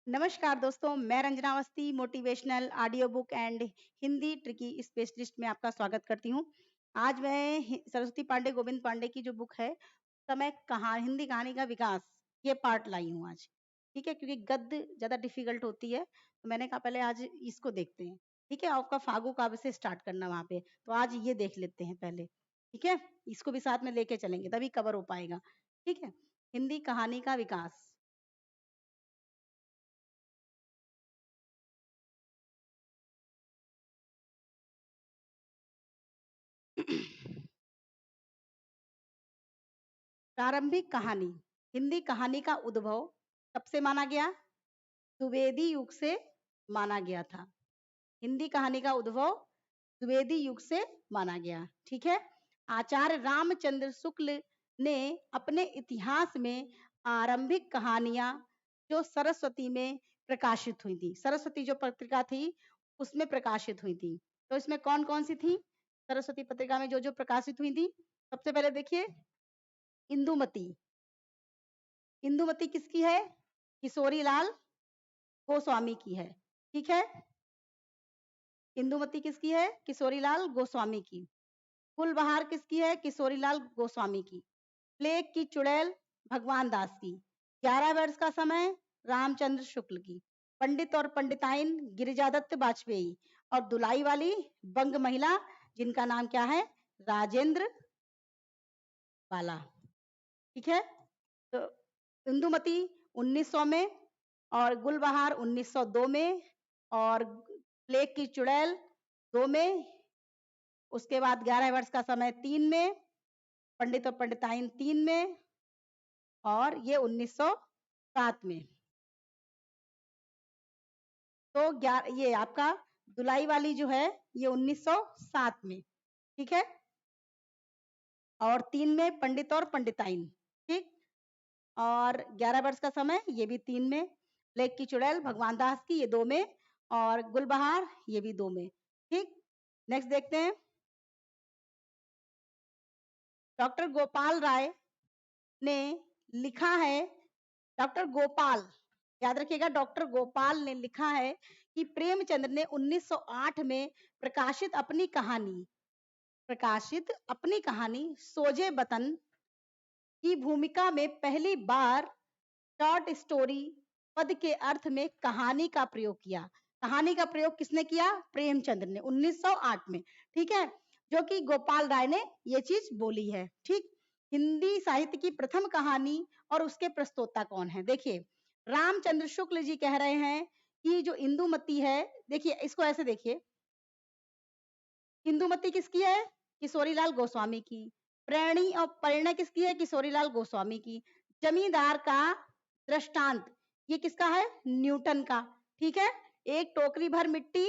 नमस्कार दोस्तों, मैं Ranjana Awasthi motivational audio book and Hindi tricky specialist में आपका स्वागत करती हूँ। आज मैं सरस्वती पांडे गोविंद पांडे की जो बुक है, समय कहा हिंदी कहानी का विकास, ये पार्ट लाई हूँ आज। ठीक है, क्योंकि गद्य ज्यादा डिफिकल्ट होती है, तो मैंने कहा पहले आज इसको देखते हैं। ठीक है, आपका फागु काव्य से स्टार्ट करना वहां पे, तो आज ये देख लेते हैं पहले। ठीक है, इसको भी साथ में लेके चलेंगे तभी कवर हो पाएगा। ठीक है, हिंदी कहानी का विकास। प्रारंभिक कहानी। हिंदी कहानी का उद्भव कब से माना गया? द्विवेदी युग से माना गया था। हिंदी कहानी का उद्भव द्विवेदी युग से माना गया। ठीक है, आचार्य रामचंद्र शुक्ल ने अपने इतिहास में आरंभिक कहानियां जो सरस्वती में प्रकाशित हुई थी, सरस्वती जो पत्रिका थी उसमें प्रकाशित हुई थी। तो इसमें कौन कौन सी थी सरस्वती पत्रिका में जो जो प्रकाशित हुई थी? सबसे पहले देखिए, इंदुमती। इंदुमती किसकी है? किशोरी लाल गोस्वामी की है। ठीक है, इंदुमती किसकी है? किशोरी लाल गोस्वामी की। गुलबहार किसकी है? किशोरी लाल गोस्वामी की। प्लेग की चुड़ैल भगवान दास की। 11 वर्ष का समय रामचंद्र शुक्ल की। पंडित और पंडिताइन गिरिजादत्त वाजपेयी। और दुलाई वाली बंग महिला जिनका नाम क्या है? राजेंद्र बाला। ठीक है, तो इंदुमती 1900 में, और गुलबहार 1902 में, और प्लेग की चुड़ैल 2 में, उसके बाद 11 वर्ष का समय 3 में, पंडित और पंडिताइन 3 में, और ये 1907 में। तो ये आपका दुलाई वाली जो है ये 1907 में। ठीक है, और 3 में पंडित और पंडिताइन। ठीक, और 11 वर्ष का समय ये भी 3 में। प्लेग की चुड़ैल भगवान दास की ये 2 में, और गुलबहार ये भी 2 में। ठीक, नेक्स्ट देखते हैं। डॉक्टर गोपाल राय ने लिखा है, डॉक्टर गोपाल, याद रखिएगा, डॉक्टर गोपाल ने लिखा है कि प्रेमचंद्र ने 1908 में प्रकाशित अपनी कहानी सोजे बतन की भूमिका में पहली बार शॉर्ट स्टोरी पद के अर्थ में कहानी का प्रयोग किया। कहानी का प्रयोग किसने किया? प्रेमचंद्र ने 1908 में। ठीक है, जो कि गोपाल राय ने ये चीज बोली है। ठीक, हिंदी साहित्य की प्रथम कहानी और उसके प्रस्तोता कौन है? देखिए, रामचंद्र शुक्ल जी कह रहे हैं कि जो इंदुमती है, देखिए इसको ऐसे देखिए, इंदुमती किसकी है? किशोरीलाल गोस्वामी की। प्रेरणी और परिणय किसकी है? किशोरीलाल गोस्वामी की। जमींदार का दृष्टांत ये किसका है? न्यूटन का। ठीक है, एक टोकरी भर मिट्टी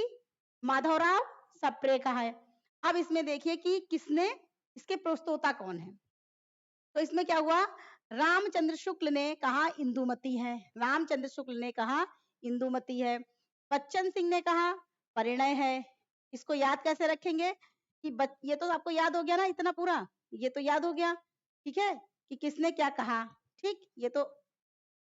माधवराव सप्रे का है। अब इसमें देखिए कि किसने, इसके प्रस्तोता कौन है? तो इसमें क्या हुआ? रामचंद्र शुक्ल ने कहा इंदुमती है, रामचंद्र शुक्ल ने कहा इंदुमती है। बच्चन सिंह ने कहा परिणय है। इसको याद कैसे रखेंगे कि ये तो आपको याद हो गया ना, इतना पूरा ये तो याद हो गया। ठीक है, कि किसने क्या कहा। ठीक, ये तो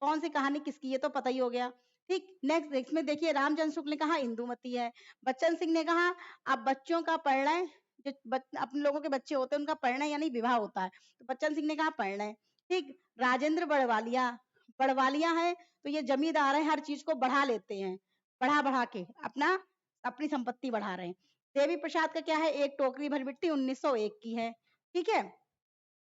कौन सी कहानी किसकी, ये तो पता ही हो गया। ठीक, नेक्स्ट इसमें देखिए, रामचंद्र शुक्ल ने कहा इंदुमती है। बच्चन सिंह ने कहा अब बच्चों का परिणय, जो अपने लोगों के बच्चे होते हैं उनका परिणय यानी विवाह होता है, तो बच्चन सिंह ने कहा परिणय। ठीक, राजेंद्र बड़वालिया, बड़वालिया है तो ये जमींदार है, हर चीज को बढ़ा लेते हैं, बढ़ा बढ़ा के अपनी संपत्ति बढ़ा रहे हैं। देवी प्रसाद का क्या है? एक टोकरी भर मिट्टी 1901 की है। ठीक है,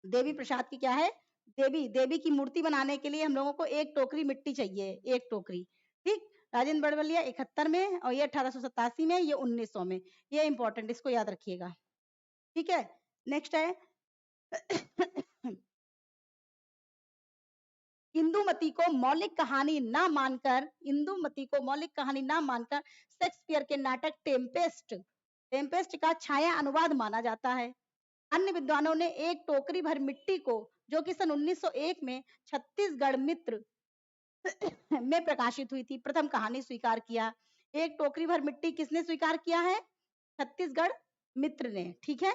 देवी प्रसाद की क्या है? देवी देवी की मूर्ति बनाने के लिए हम लोगों को एक टोकरी मिट्टी चाहिए, एक टोकरी। ठीक, राजेंद्र बड़वलिया 71 में, और ये 1887 में, ये 1900 में। ये इंपॉर्टेंट, इसको याद रखिएगा। ठीक है, नेक्स्ट है इंदुमती को मौलिक कहानी ना मानकर, इंदुमती को मौलिक कहानी ना मानकर शेक्सपियर के नाटक टेम्पेस्ट टेम्पेस्ट का छाया अनुवाद माना जाता है। अन्य विद्वानों ने एक टोकरी भर मिट्टी को, जो कि सन 1901 में छत्तीसगढ़ मित्र में प्रकाशित हुई थी, प्रथम कहानी स्वीकार किया। एक टोकरी भर मिट्टी किसने स्वीकार किया है? छत्तीसगढ़ मित्र ने। ठीक है,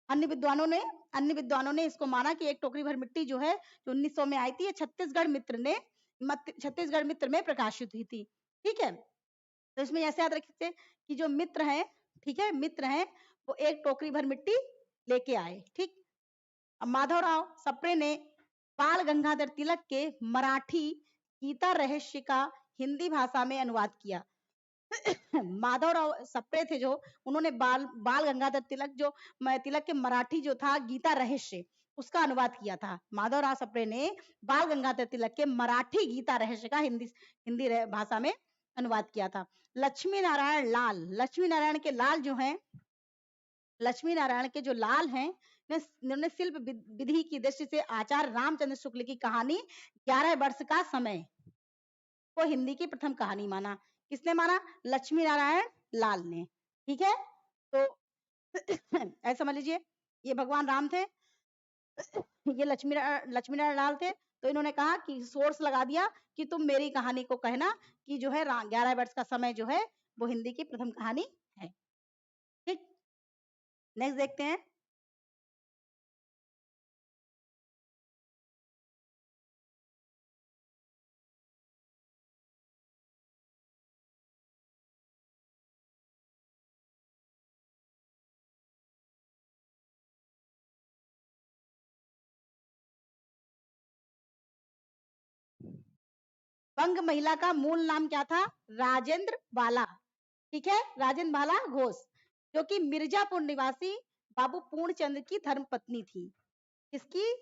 अन्य विद्वानों ने इसको माना कि एक टोकरी भर मिट्टी जो है, जो 1900 में आई थी, ये छत्तीसगढ़ मित्र ने छत्तीसगढ़ मित्र में प्रकाशित हुई थी। ठीक है, तो इसमें ऐसे याद रखिए कि जो मित्र है, ठीक है, मित्र है वो एक टोकरी भर मिट्टी लेके आए। ठीक, अब माधवराव सप्रे ने बाल गंगाधर तिलक के मराठी गीता रहस्य का हिंदी भाषा में अनुवाद किया। माधवराव सप्रे थे जो, उन्होंने बाल गंगाधर तिलक जो तिलक के मराठी जो था गीता रहस्य, उसका अनुवाद किया था। माधवराव सप्रे ने बाल गंगाधर तिलक के मराठी गीता रहस्य का हिंदी भाषा में अनुवाद किया था। लक्ष्मी नारायण लाल, लक्ष्मी नारायण के लाल जो हैं, लक्ष्मी नारायण के जो लाल हैं, उन्होंने शिल्प विधि की दृष्टि से आचार्य रामचंद्र शुक्ल की कहानी 11 वर्ष का समय को हिंदी की प्रथम कहानी माना। किसने माना? लक्ष्मी नारायण लाल ने। ठीक है, तो ऐसा समझ लीजिए ये भगवान राम थे, ये लक्ष्मी नारायण लाल थे, तो इन्होंने कहा कि सोर्स लगा दिया कि तुम मेरी कहानी को कहना कि जो है 11 वर्ष का समय जो है वो हिंदी की प्रथम कहानी है। ठीक, नेक्स्ट देखते हैं। बंग महिला का मूल नाम क्या था? राजेंद्र बाला। ठीक है, राजेंद्र बाला घोष, जो कि मिर्जापुर निवासी बाबू पूर्णचंद्र की धर्मपत्नी थी। किसकी?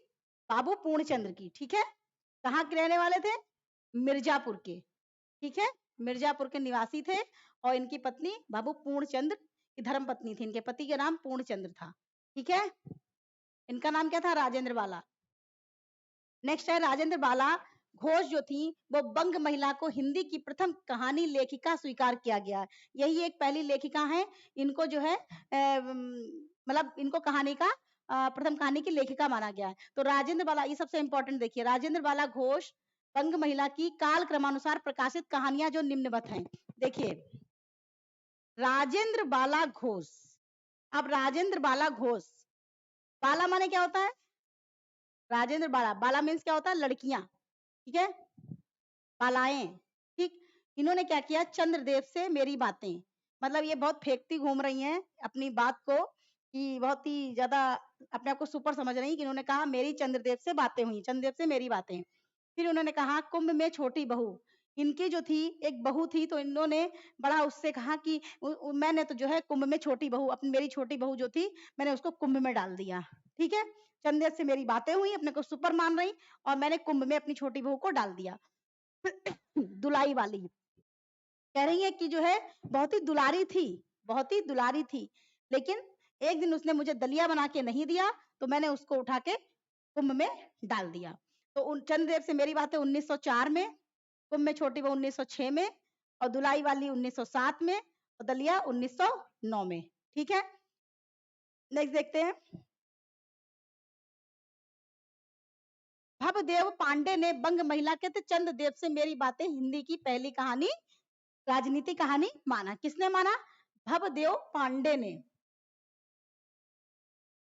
बाबू पूर्णचंद्र की। ठीक है, कहाँ के रहने वाले थे? मिर्जापुर के। ठीक है, मिर्जापुर के निवासी थे और इनकी पत्नी बाबू पूर्णचंद्र की धर्मपत्नी थी। इनके पति का नाम पूर्णचंद्र था। ठीक है, इनका नाम क्या था? राजेंद्र बाला। नेक्स्ट है राजेंद्र बाला घोष जो थी वो बंग महिला को हिंदी की प्रथम कहानी लेखिका स्वीकार किया गया। यही एक पहली लेखिका है, इनको जो है मतलब इनको कहानी का प्रथम कहानी की लेखिका माना गया है। तो राजेंद्र बाला, ये सबसे इंपॉर्टेंट देखिए, राजेंद्र बाला घोष बंग महिला की काल क्रमानुसार प्रकाशित कहानियां जो निम्नवत हैं। देखिए, राजेंद्र बाला घोष। अब राजेंद्र बाला घोष, बाला माने क्या होता है? राजेंद्र बाला, बाला मीन्स क्या होता है? लड़कियां। ठीक है, बालाएं। ठीक, इन्होंने क्या किया? चंद्रदेव से मेरी बातें, मतलब ये बहुत फेंकती घूम रही हैं अपनी बात को, कि बहुत ही ज्यादा अपने आप को सुपर समझ रही, कि इन्होंने कहा मेरी चंद्रदेव से बातें हुई, चंद्रदेव से मेरी बातें। फिर उन्होंने कहा कुंभ में छोटी बहू, इनकी जो थी एक बहू थी, तो इन्होंने बड़ा उससे कहा कि मैंने तो जो है कुंभ में छोटी बहू, अपनी मेरी छोटी बहू जो थी मैंने उसको कुंभ में डाल दिया। ठीक है, चंद्रदेव से मेरी बातें हुई, अपने को सुपर मान रही, और मैंने कुंभ में अपनी छोटी बहू को डाल दिया। दुलाई वाली कह रही है कि जो है बहुत ही दुलारी थी, बहुत ही दुलारी थी, लेकिन एक दिन उसने मुझे दलिया बना के नहीं दिया, तो मैंने उसको उठा के कुंभ में डाल दिया। तो उन चंद्रदेव से मेरी बातें 1904 में, कुंभ में छोटी बहू 1906 में, और दुलाई वाली 1907 में, और दलिया 1909 में। ठीक है, नेक्स्ट देखते हैं। भवदेव पांडे ने बंग महिला के चंद्रदेव से मेरी बातें हिंदी की पहली कहानी, राजनीति कहानी माना। किसने माना? भवदेव पांडे ने।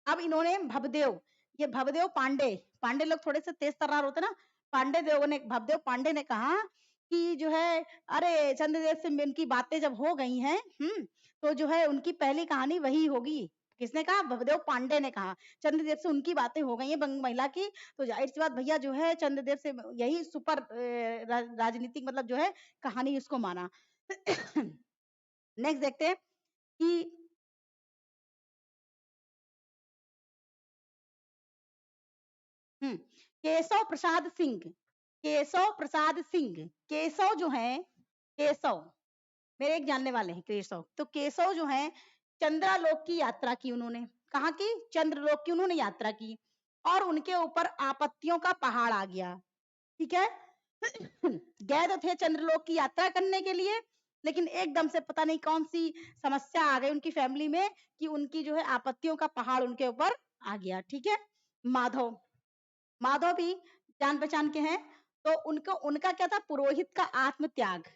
अब इन्होंने भवदेव, ये भवदेव पांडे, पांडे लोग थोड़े से तेज तर्रार होते ना, पांडे देव ने, भवदेव पांडे ने कहा कि जो है अरे चंद्रदेव से उनकी बातें जब हो गई हैं, तो जो है उनकी पहली कहानी वही होगी। किसने कहा? भवदेव पांडे ने कहा चंद्रदेव से उनकी बातें हो गई हैं बंग महिला की, तो जाहिर सी बात भैया जो है चंद्रदेव से यही सुपर राजनीतिक मतलब जो है कहानी उसको माना। नेक्स्ट देखते हैं कि केशव प्रसाद सिंह, केशव प्रसाद सिंह, केशव जो है, केशव मेरे एक जानने वाले हैं केशव, तो केशव जो है चंद्रालोक की यात्रा की उन्होंने। कहाँ की? चंद्रलोक की उन्होंने यात्रा की, और उनके ऊपर आपत्तियों का पहाड़ आ गया। ठीक है, गए तो थे चंद्रलोक की यात्रा करने के लिए, लेकिन एकदम से पता नहीं कौन सी समस्या आ गई उनकी फैमिली में, कि उनकी जो है आपत्तियों का पहाड़ उनके ऊपर आ गया। ठीक है, माधव, माधव भी जान पहचान के हैं, तो उनको उनका क्या था? पुरोहित का आत्मत्याग।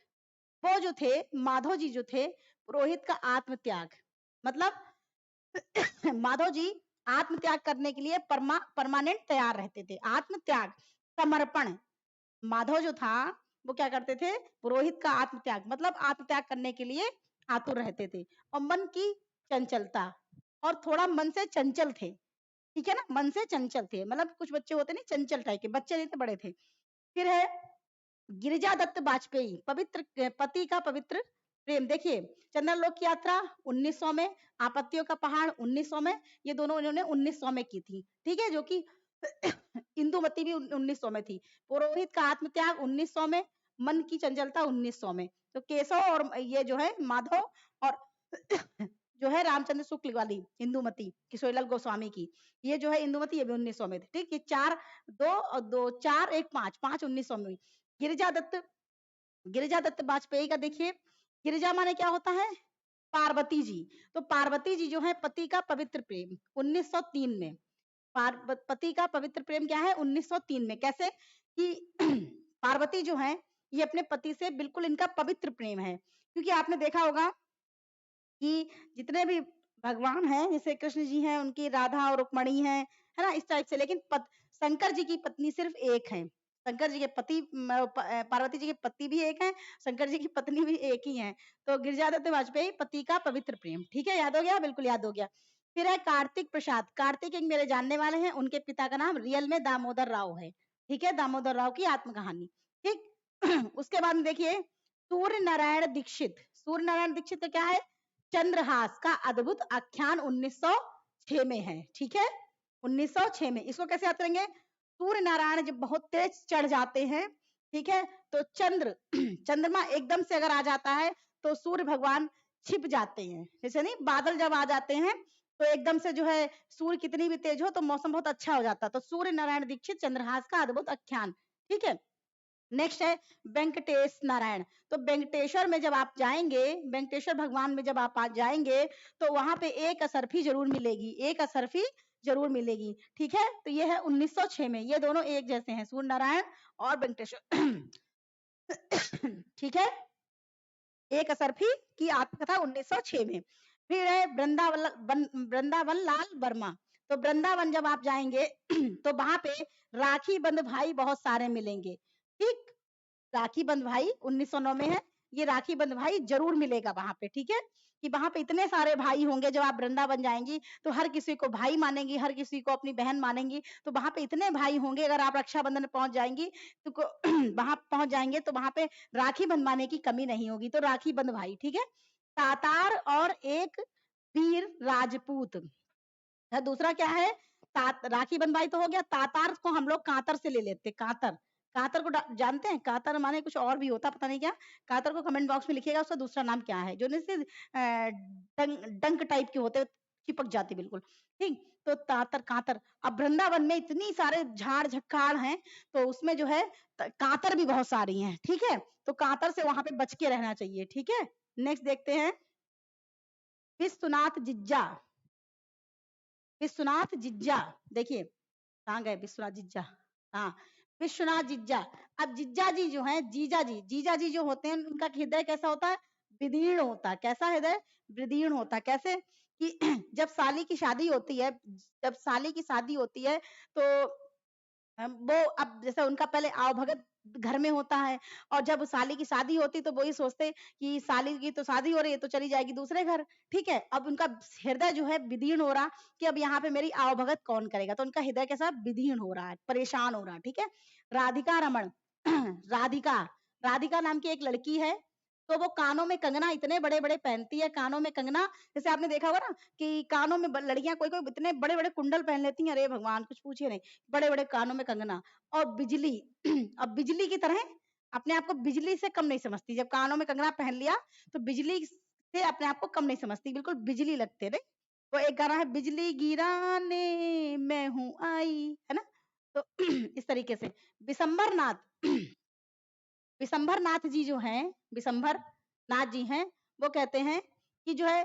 वो जो थे माधव जी जो थे, पुरोहित का आत्मत्याग मतलब माधव जी आत्मत्याग करने के लिए परमानेंट तैयार रहते थे। आत्मत्याग, समर्पण, माधव जो था वो क्या करते थे, पुरोहित का आत्मत्याग मतलब आत्मत्याग करने के लिए आतुर रहते थे। और मन की चंचलता, और थोड़ा मन से चंचल थे, ठीक है ना, मन से चंचल थे, मतलब कुछ बच्चे होते नहीं चंचल टाइप के, बच्चे नहीं थे बड़े थे। फिर है गिरिजा दत्त वाजपेयी, पवित्र पति का पवित्र प्रेम। देखिए चंद्रलोक की यात्रा 1900 में, आपत्तियों का पहाड़ 1900 में, ये दोनों इन्होंने 1900 में की थी, ठीक है, जो कि इंदुमती भी 1900 में थी। पुरोहित का आत्मत्याग 1900 में, मन की चंचलता 1900 में। तो केशव और ये जो है माधव, और जो है रामचंद्र शुक्ल वाली इंदुमती किशोरीलाल गोस्वामी की, ये जो है इंदुमती, ये भी 1900 में थी, ठीक। ये चार, दो और दो चार, एक पांच, पांच 1900 में हुई। गिरिजा दत्त, गिरिजा दत्त वाजपेयी का देखिए, गिरिजा माने क्या होता है, पार्वती जी। तो पार्वती जी जो है पति का पवित्र प्रेम 1903 में, पति का पवित्र प्रेम क्या है 1903 में, कैसे कि पार्वती जो है ये अपने पति से बिल्कुल इनका पवित्र प्रेम है, क्योंकि आपने देखा होगा कि जितने भी भगवान हैं, जैसे कृष्ण जी हैं, उनकी राधा और रुक्मणी हैं, है ना, इस टाइप से, लेकिन शंकर जी की पत्नी सिर्फ एक है। शंकर जी के पति पार्वती जी के पति भी एक हैं, शंकर जी की पत्नी भी एक ही है। तो गिरिजादत्त वाजपेयी पति का पवित्र प्रेम, ठीक है, याद हो गया, बिल्कुल याद हो गया। फिर है कार्तिक प्रसाद, कार्तिक एक मेरे जानने वाले हैं, उनके पिता का नाम रियल में दामोदर राव है, ठीक है, दामोदर राव की आत्मकहानी, ठीक। उसके बाद में देखिए सूर्य नारायण दीक्षित, सूर्य नारायण दीक्षित क्या है, चंद्रहास का अद्भुत आख्यान 1906 में है, ठीक है, 1906 में। इसको कैसे याद करेंगे, सूर्य नारायण जब बहुत तेज चढ़ जाते हैं, ठीक है, तो चंद्रमा एकदम से अगर आ जाता है तो सूर्य भगवान छिप जाते हैं, जैसे नहीं बादल जब आ जाते हैं तो एकदम से जो है सूर्य कितनी भी तेज हो तो मौसम बहुत अच्छा हो जाता है। तो सूर्य नारायण दीक्षित चंद्रहास का अद्भुत आख्यान, ठीक है। नेक्स्ट है वेंकटेश नारायण। तो वेंकटेश्वर में जब आप जाएंगे, वेंकटेश्वर भगवान में जब आप जाएंगे तो वहां पे एक असरफी जरूर मिलेगी, एक असरफी जरूर मिलेगी, ठीक है। तो ये है 1906 में, ये दोनों एक जैसे हैं, सूर्य नारायण और वेंकटेश्वर ठीक है, एक असरफी की आत्मकथा 1906 में। फिर है वृंदावन लाल वर्मा। तो वृंदावन जब आप जाएंगे तो वहां पे राखी बंध भाई बहुत सारे मिलेंगे, ठीक। राखी बंध भाई 1909 में है, ये राखी बंध भाई जरूर मिलेगा वहां पे, ठीक है, कि वहां पे इतने सारे भाई होंगे, जब आप वृंदावन जाएंगी तो हर किसी को भाई मानेंगी, हर किसी को अपनी बहन मानेंगी, तो वहां पे इतने भाई होंगे। अगर आप रक्षाबंधन में पहुंच जाएंगी तो वहां पहुंच जाएंगे तो वहां पे राखी बंधवाने की कमी नहीं होगी। तो राखी बंध भाई, ठीक है। तातार और एक वीर राजपूत है, दूसरा क्या है, राखी बंधवाई तो हो गया, तातार को हम लोग कांतर से ले लेते, कांतर, कातर को जानते हैं, कातर माने कुछ और भी होता, पता नहीं क्या। कातर को कमेंट बॉक्स में लिखिएगा उसका दूसरा नाम क्या है, जो जैसे डंक टाइप के होते, चिपक जाती बिल्कुल, ठीक। तो तातर कातर, अब वृंदावन में इतनी सारे झाड़ झक्काड़ हैं तो उसमें जो है कातर भी बहुत सारी हैं, ठीक है। तो कातर से वहां पे बच के रहना चाहिए, ठीक है। नेक्स्ट देखते हैं विश्वनाथ जिज्जा, विश्वनाथ जिज्जा, देखिए कहाँ गए विश्वनाथ जिज्जा, हाँ, विश्वनाथ जिज्जा। अब जिज्जा जी जो है, जीजा जी जो होते हैं उनका हृदय कैसा होता है, विदीर्ण होता है। कैसा हृदय, विदीर्ण होता है, कैसे कि जब साली की शादी होती है, जब साली की शादी होती है तो वो, अब जैसे उनका पहले आव भगत घर में होता है, और जब साली की शादी होती तो वो ही सोचते कि साली की तो शादी हो रही है तो चली जाएगी दूसरे घर, ठीक है। अब उनका हृदय जो है विदीर्ण हो रहा कि अब यहाँ पे मेरी आव भगत कौन करेगा, तो उनका हृदय कैसा विदीर्ण हो रहा है, परेशान हो रहा है, ठीक है। राधिका रमन राधिका, राधिका नाम की एक लड़की है, तो वो कानों में कंगना इतने बड़े बड़े पहनती है, कानों में कंगना, जैसे आपने देखा होगा ना कि कानों में लड़कियां कोई कोई इतने बड़े बड़े कुंडल पहन लेती हैं, अरे भगवान कुछ पूछिए नहीं, बड़े बड़े कानों में कंगना। और बिजली अब बिजली की तरह अपने आप को बिजली से कम नहीं समझती, जब कानों में कंगना पहन लिया तो बिजली से अपने आप को कम नहीं समझती, बिल्कुल बिजली लगते रे। वो एक गाना है, बिजली गिराने मैं हूं आई, है ना। तो इस तरीके से विशंबर नाथ विशंभर नाथ जी जो हैं, विशंभर नाथ जी हैं, वो कहते हैं कि जो है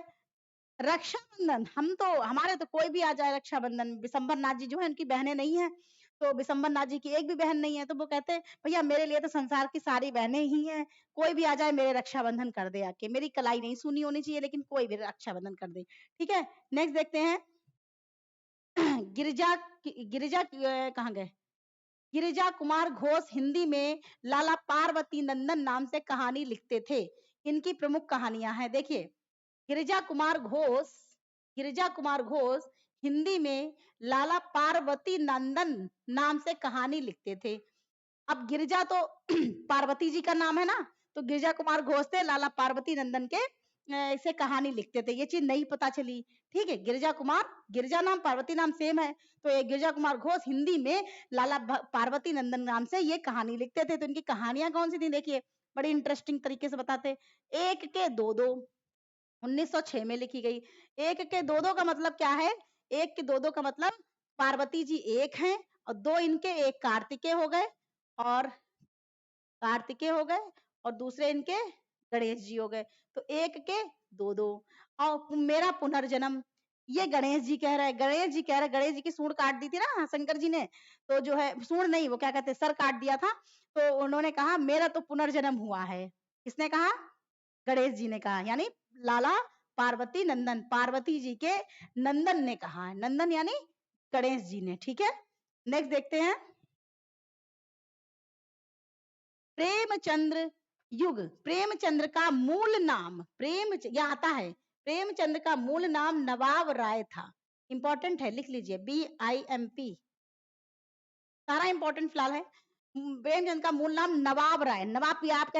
रक्षाबंधन, हम तो हमारे तो कोई भी आ जाए रक्षाबंधन, विशंभर नाथ जी जो है उनकी बहनें नहीं है, तो विशंभर नाथ जी की एक भी बहन नहीं है, तो वो कहते हैं भैया मेरे लिए तो संसार की सारी बहनें ही हैं, कोई भी आ जाए मेरे रक्षाबंधन कर दे आके, मेरी कलाई नहीं सुनी होनी चाहिए लेकिन कोई भी रक्षाबंधन कर दे, ठीक है। नेक्स्ट देखते हैं गिरिजा, गिरिजा कहाँ गए, गिरिजा कुमार घोष हिंदी में लाला पार्वती नंदन नाम से कहानी लिखते थे। इनकी प्रमुख कहानियां हैं, देखिए गिरिजा कुमार घोष, गिरिजा कुमार घोष हिंदी में लाला पार्वती नंदन नाम से कहानी लिखते थे। अब गिरिजा तो पार्वती जी का नाम है ना, तो गिरिजा कुमार घोष थे लाला पार्वती नंदन के इसे कहानी लिखते थे, ये चीज नहीं पता चली। ठीक है, गिरिजा कुमार, गिरिजा नाम पार्वती नाम सेम है, तो ये गिरिजा कुमार घोष हिंदी में लाला पार्वती नंदन नाम से ये कहानी लिखते थे। तो इनकी कहानियां कौन सी थी, देखिए बड़ी इंटरेस्टिंग तरीके से बताते। एक के दो दो 1906 में लिखी गई। एक के दो दो का मतलब क्या है, एक के दो दो का मतलब पार्वती जी एक हैं और दो इनके, एक कार्तिकेय हो गए और कार्तिकेय हो गए और दूसरे इनके गणेश जी हो गए, तो एक के दो दो। और मेरा पुनर्जन्म, ये गणेश जी कह रहे हैं, गणेश जी कह रहे हैं, गणेश जी की सूंड काट दी थी ना शंकर जी ने, तो जो है सूंड नहीं, वो क्या कहते हैं, सर काट दिया था, तो उन्होंने कहा मेरा तो पुनर्जन्म हुआ है। किसने कहा, गणेश जी ने कहा, यानी लाला पार्वती नंदन, पार्वती जी के नंदन ने कहा है, नंदन यानी गणेश जी ने। ठीक है, नेक्स्ट देखते हैं, प्रेमचंद्र युग। प्रेमचंद्र का मूल नाम, यह आता है, प्रेमचंद्र का मूल नाम नवाब राय था। इंपॉर्टेंट है, लिख लीजिए, BIMP, सारा इंपॉर्टेंट फिलहाल है। प्रेमचंद का मूल नाम नवाब राय, नवाब भी आप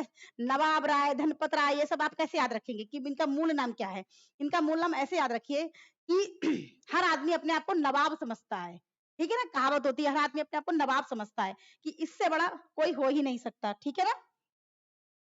नवाब राय, धनपत राय, ये सब आप कैसे याद रखेंगे कि इनका मूल नाम क्या है। इनका मूल नाम ऐसे याद रखिए कि हर आदमी अपने आप को नवाब समझता है, ठीक है ना, कहावत होती है हर आदमी अपने आप को नवाब समझता है कि इससे बड़ा कोई हो ही नहीं सकता, ठीक है ना,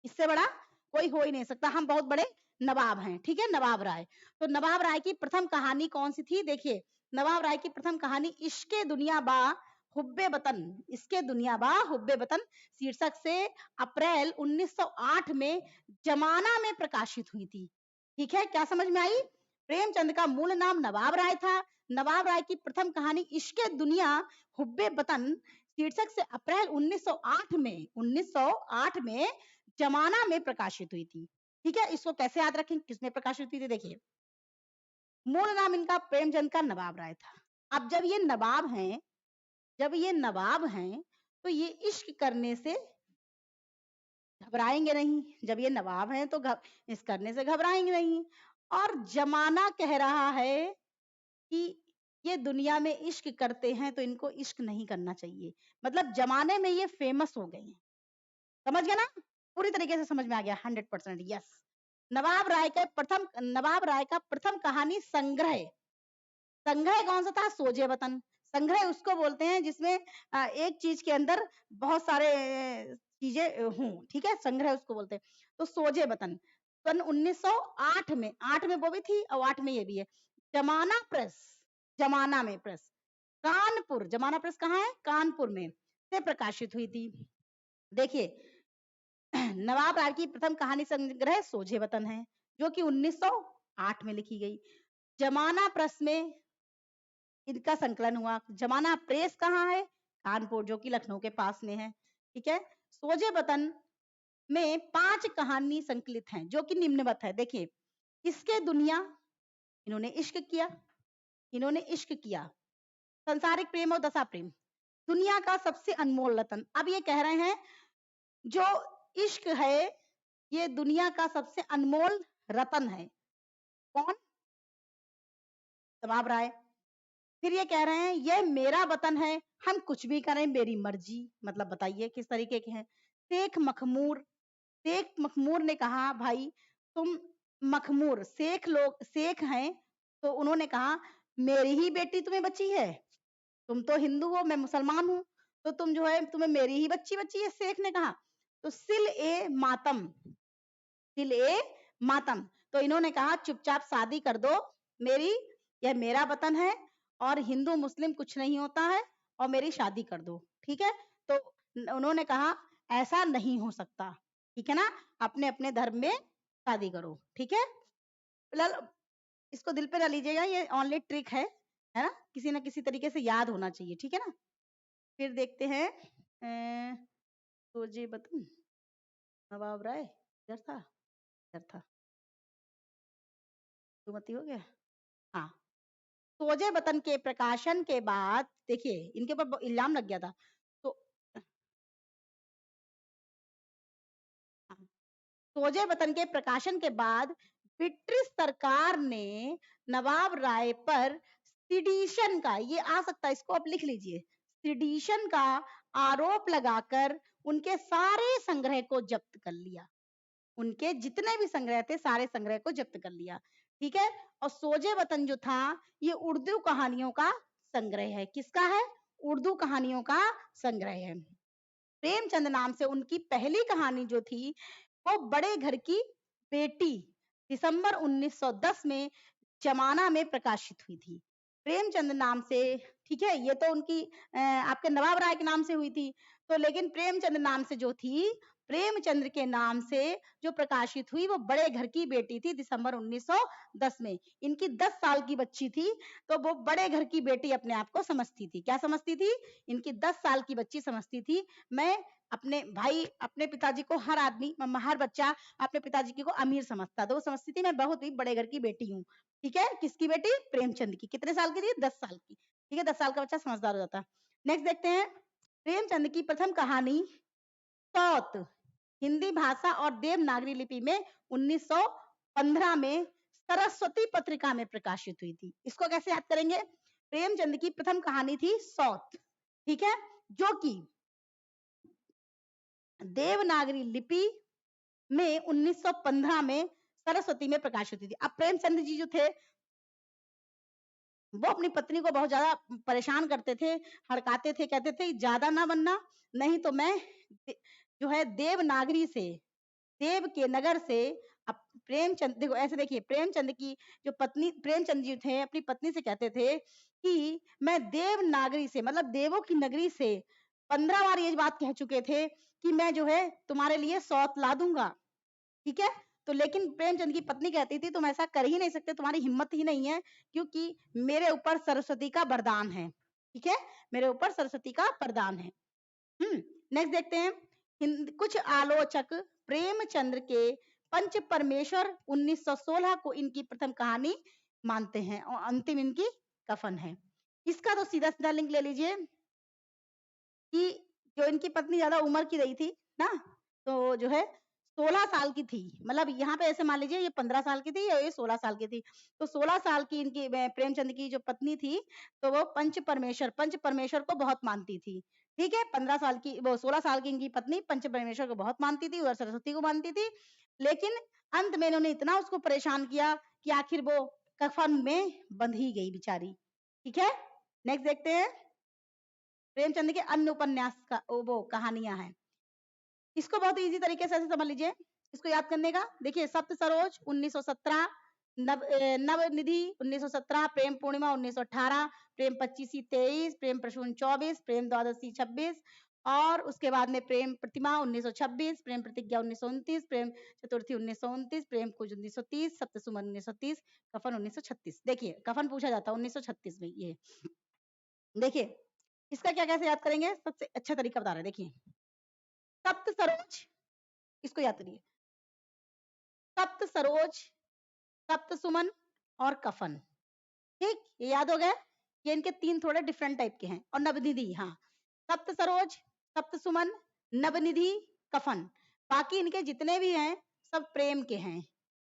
इससे बड़ा कोई हो ही नहीं सकता, हम बहुत बड़े नवाब हैं। ठीक है, नवाब राय। तो नवाब राय की प्रथम कहानी कौन सी थी, देखिए नवाब राय की प्रथम कहानी इश्के दुनिया बा हुब्बे वतन, इसके दुनिया बा हुब्बे वतन शीर्षक से अप्रैल 1908 में जमाना में प्रकाशित हुई थी। ठीक है, क्या समझ में आई, प्रेमचंद का मूल नाम नवाब राय था, नवाब राय की प्रथम कहानी इश्के दुनिया हुब्बे वतन शीर्षक से अप्रैल 1908 में जमाना में प्रकाशित हुई थी। ठीक है, इसको कैसे याद रखें, किसमें प्रकाशित हुई थी, देखिए मूल नाम इनका प्रेमचंद का नवाब राय था। अब जब ये नवाब हैं, जब ये नवाब हैं तो ये इश्क करने से घबराएंगे नहीं, जब ये नवाब हैं तो इस करने से घबराएंगे नहीं। और जमाना कह रहा है कि ये दुनिया में इश्क करते हैं तो इनको इश्क नहीं करना चाहिए, मतलब जमाने में ये फेमस हो गए हैं। समझ गया ना, पूरी तरीके से समझ में आ गया, 100%, यस। नवाब राय का प्रथम कहानी संग्रह, संग्रह कौन सा था, सोजे वतन। संग्रह उसको बोलते हैं जिसमें एक चीज के अंदर बहुत सारे चीजें हों, ठीक है, संग्रह उसको बोलते हैं। तो सोजे वतन सन 1908 में, 8 में वो भी थी और 8 में ये भी है। जमाना प्रेस, जमाना में प्रेस कानपुर, जमाना प्रेस कहाँ है, कानपुर में से प्रकाशित हुई थी। देखिए नवाब राय की प्रथम कहानी संग्रह सोझे वतन है, जो कि 1908 में लिखी गई। जमाना प्रेस में इनका संकलन हुआ। जमाना प्रेस कहाँ है, कानपुर, जो कि लखनऊ के पास में है। ठीक है, सोझे वतन में 5 कहानी संकलित हैं जो कि निम्नवत है। देखिए, इसके दुनिया, इन्होंने इश्क किया, इन्होंने इश्क किया, संसारिक प्रेम और दशा प्रेम, दुनिया का सबसे अनमोल रतन। अब ये कह रहे हैं जो इश्क है ये दुनिया का सबसे अनमोल रतन है। कौन, नवाब राय। फिर ये कह रहे हैं ये मेरा वतन है, हम कुछ भी करें मेरी मर्जी, मतलब बताइए किस तरीके के हैं। शेख मखमूर, शेख मखमूर ने कहा भाई तुम मखमूर शेख लोग शेख हैं, तो उन्होंने कहा मेरी ही बेटी तुम्हें बची है, तुम तो हिंदू हो मैं मुसलमान हूँ, तो तुम जो है तुम्हें मेरी ही बच्ची बच्ची है, शेख ने कहा। तो सिल ए मातम, सिल ए मातम, तो इन्होंने कहा चुपचाप शादी कर दो मेरी, यह मेरा वतन है और हिंदू मुस्लिम कुछ नहीं होता है, और मेरी शादी कर दो। ठीक है, तो उन्होंने कहा ऐसा नहीं हो सकता, ठीक है ना, अपने अपने धर्म में शादी करो। ठीक है, फिलहाल इसको दिल पे ना लीजिएगा, ये ओनली ट्रिक है ना, किसी ना किसी तरीके से याद होना चाहिए। ठीक है ना, फिर देखते हैं सोजे वतन, नवाब राय इधर था, इधर था, सुमति हो गया, हाँ। सोजे वतन के प्रकाशन के बाद देखिए इनके ऊपर इल्जाम लग गया था, तो सोजे वतन के प्रकाशन के बाद ब्रिटिश सरकार ने नवाब राय पर सिडिशन का, ये आ सकता है, इसको आप लिख लीजिए, सिडिशन का आरोप लगाकर उनके सारे संग्रह को जब्त कर लिया। उनके जितने भी संग्रह थे सारे संग्रह को जब्त कर लिया। ठीक है। और सोजे वतन जो था ये उर्दू कहानियों का संग्रह है। किसका है? उर्दू कहानियों का संग्रह है। प्रेमचंद नाम से उनकी पहली कहानी जो थी वो बड़े घर की बेटी दिसंबर 1910 में जमाना में प्रकाशित हुई थी। प्रेमचंद नाम से, ठीक है, ये तो उनकी आपके नवाब राय के नाम से हुई थी, तो लेकिन प्रेमचंद नाम से जो थी, प्रेमचंद्र के नाम से जो प्रकाशित हुई वो बड़े घर की बेटी थी दिसंबर 1910 में। इनकी 10 साल की बच्ची थी, तो वो बड़े घर की बेटी अपने आप को समझती थी। क्या समझती थी? इनकी 10 साल की बच्ची समझती थी मैं अपने भाई, अपने पिताजी को, हर आदमी, हर बच्चा अपने पिताजी को अमीर समझता, तो वो समझती थी मैं बहुत ही बड़े घर की बेटी हूँ। ठीक है। किसकी बेटी? प्रेमचंद की। कितने साल की थी? 10 साल की। ठीक है, 10 साल का बच्चा समझदार हो जाता। नेक्स्ट देखते हैं, प्रेमचंद की प्रथम कहानी सौत हिंदी भाषा और देवनागरी लिपि में 1915 में सरस्वती पत्रिका में प्रकाशित हुई थी। इसको कैसे याद करेंगे? प्रेमचंद की प्रथम कहानी थी सौत, ठीक है, जो कि देवनागरी लिपि में 1915 में सरस्वती में प्रकाशित हुई थी। अब प्रेमचंद जी जो थे वो अपनी पत्नी को बहुत ज्यादा परेशान करते थे, हड़काते थे, कहते थे ज्यादा ना बनना, नहीं तो मैं जो है देवनागरी से, देव के नगर से, अब प्रेमचंद देखो ऐसे देखिए, प्रेमचंद की जो पत्नी, प्रेमचंद जी थे अपनी पत्नी से कहते थे कि मैं देवनागरी से, मतलब देवों की नगरी से 15 बार ये बात कह चुके थे कि मैं जो है तुम्हारे लिए सौत ला दूंगा। ठीक है। तो लेकिन प्रेमचंद की पत्नी कहती थी तुम ऐसा कर ही नहीं सकते, तुम्हारी हिम्मत ही नहीं है, क्योंकि मेरे ऊपर सरस्वती का वरदान है। ठीक है, मेरे ऊपर सरस्वती का वरदान है। नेक्स्ट देखते हैं, कुछ आलोचक प्रेमचंद्र के पंच परमेश्वर 1916 को इनकी प्रथम कहानी मानते हैं और अंतिम इनकी कफन है। इसका तो सीधा सीधा लिंक ले लीजिए कि जो इनकी पत्नी ज्यादा उम्र की रही थी ना, तो जो है 16 साल की थी, मतलब यहाँ पे ऐसे मान लीजिए ये 15 साल की थी या ये 16 साल की थी, तो 16 साल की इनकी प्रेमचंद की जो पत्नी थी, तो वो पंच परमेश्वर को बहुत मानती थी। ठीक है, 15 साल की, वो 16 साल की इनकी पत्नी पंच परमेश्वर को बहुत मानती थी और सरस्वती को मानती थी, लेकिन अंत में इन्होंने इतना उसको परेशान किया कि आखिर वो कफन में बंध ही गई बेचारी। ठीक है। नेक्स्ट देखते हैं, प्रेमचंद के अन्य उपन्यास का वो कहानियां हैं। इसको बहुत इजी तरीके से ऐसे समझ लीजिए, इसको याद करने का, देखिए सप्त सरोज 1917, नवनिधि 1917, प्रेम पूर्णिमा 1918, प्रेम 25 23, प्रेम प्रसून 24, प्रेम द्वादशी 26, और उसके बाद में प्रेम प्रतिमा 1926, प्रेम प्रतिज्ञा 1929, प्रेम चतुर्थी 1929, प्रेम कुज 1930, सप्तसुमन 1930, कफन 1936। देखिए कफन पूछा जाता है 1936 में। ये देखिए इसका क्या कैसे याद करेंगे, सबसे अच्छा तरीका बता रहे हैं, देखिए सप्त सरोज, इसको याद करिए, सप्त सरोज, सप्त सुमन और कफन। ठीक, ये याद हो गया। ये इनके तीन थोड़े डिफरेंट टाइप के हैं। और नवनिधि, हाँ, सप्त सरोज, सप्त सुमन, नवनिधि, कफन, बाकी इनके जितने भी हैं सब प्रेम के हैं।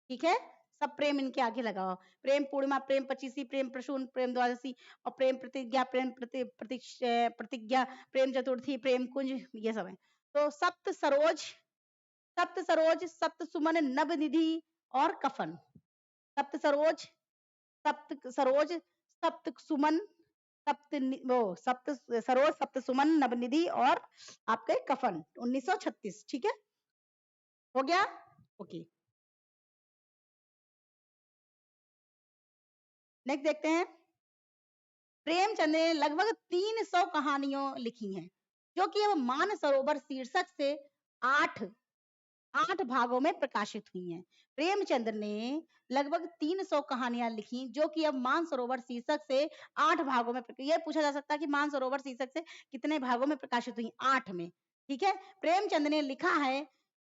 ठीक है, सब प्रेम इनके आगे लगाओ, प्रेम पूर्णिमा, प्रेम पचीसी, प्रेम प्रसून, प्रेम द्वादशी, और प्रेम प्रतिज्ञा, प्रेम प्रतिज्ञा, प्रेम चतुर्थी, प्रेम कुंज, ये सब है। तो सप्त सरोज, सप्त सरोज, सप्त सुमन, नवनिधि और कफन। सप्त सरोज, सप्त सरोज, सप्त सुमन, वो सप्त सरोज, सप्त सुमन, नवनिधि और आपके कफन 1936। ठीक है, हो गया। ओके, नेक्स्ट देखते हैं, प्रेमचंद ने लगभग 300 कहानियों लिखी हैं, जो कि अब मानसरोवर शीर्षक से 8 8 भागों में प्रकाशित हुई हैं। प्रेमचंद्र ने लगभग 300 कहानियां लिखी, जो कि अब मानसरोवर शीर्षक से 8 भागों में, यह पूछा जा सकता है कि मानसरोवर शीर्षक से कितने भागों में प्रकाशित हुई? 8 में। ठीक है, प्रेमचंद ने लिखा है,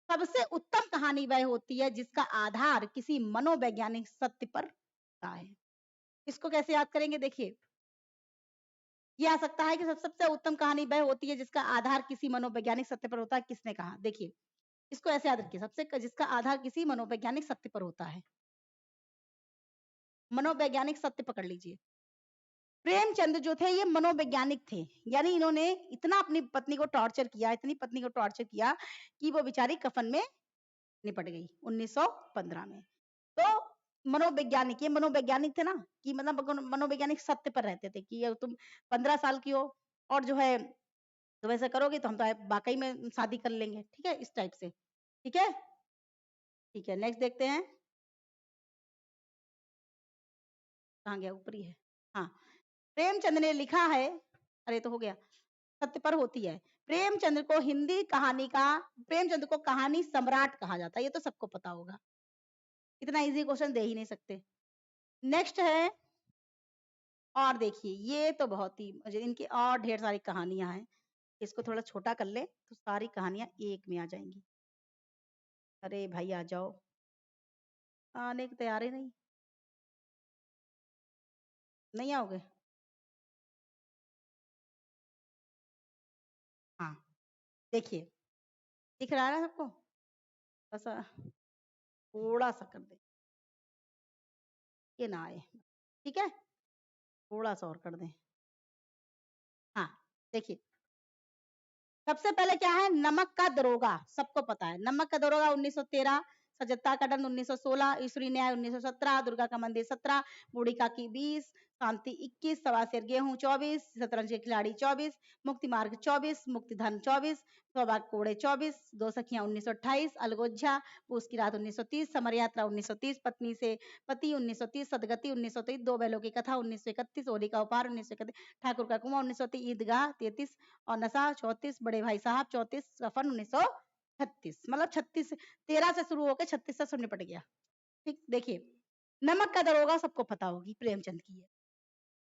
सबसे उत्तम कहानी वह होती है जिसका आधार किसी मनोवैज्ञानिक सत्य पर होता है। इसको कैसे याद करेंगे? देखिए ये आ सकता है कि सबसे उत्तम कहानी वह होती है जिसका आधार किसी मनोवैज्ञानिक सत्य पर होता है, किसने कहा? देखिए इसको ऐसे याद रखिए, सबसे जिसका आधार किसी मनोवैज्ञानिक सत्य पर होता है, मनोवैज्ञानिक सत्य पकड़ लीजिए। प्रेमचंद जो थे ये मनोवैज्ञानिक थे, यानी इन्होंने इतना अपनी पत्नी को टॉर्चर किया, इतनी पत्नी को टॉर्चर किया कि वो बेचारी कफन में निपट गई 1915 में। तो मनोवैज्ञानिक, ये मनोवैज्ञानिक थे ना, कि मतलब मनोवैज्ञानिक सत्य पर रहते थे कि ये तुम 15 साल की हो और जो है तुम ऐसा करोगे तो हम तो वाकई में शादी कर लेंगे, ठीक है, इस टाइप से। ठीक है, ठीक है, नेक्स्ट देखते हैं। कहाँ गया, ऊपर ही है। हाँ, प्रेमचंद ने लिखा है, अरे तो हो गया, सत्य पर होती है। प्रेमचंद को हिंदी कहानी का, प्रेमचंद को कहानी सम्राट कहा जाता है, ये तो सबको पता होगा, इतना इजी क्वेश्चन दे ही नहीं सकते। नेक्स्ट है, और देखिए ये तो बहुत ही मुझे इनकी और ढेर सारी कहानियां हैं, इसको थोड़ा छोटा कर ले तो सारी कहानियां एक में आ जाएंगी। अरे भाई आ जाओ, आने की तैयार ही नहीं, नहीं आओगे। हाँ, देखिए दिख रहा है ना सबको, बस थोड़ा सा कर दे, ये ना आए, ठीक है, थोड़ा सा और कर दें। हाँ, देखिए सबसे पहले क्या है, नमक का दरोगा, सबको पता है नमक का दरोगा 1913, सजत्ता का दंड 1916, ईश्वरी न्याय 1917, दुर्गा का मंदिर 17, बूढ़ी काकी 20, शांति 21, सवा शेर गेहूं 24, शतरंज के खिलाड़ी 24, मुक्ति मार्ग 24, मुक्ति धन 24, सौभाग्य कोड़े 24, दो सखियां 1928, अलगोज्झा, पूस की रात 1930, समर यात्रा 1930, पत्नी से पति 1930, सदगति 1930, दो बैलों की कथा 1931, होली का उपहार 1931, ठाकुर का कुआं 1930, ईदगाह 33 और नशा 34, बड़े भाई साहब 34, सफर 1936, मतलब 36, 13 से शुरू होकर 36 से सब निपट गया। ठीक, देखिए नमक का दरोगा सबको पता होगी, प्रेमचंद की है।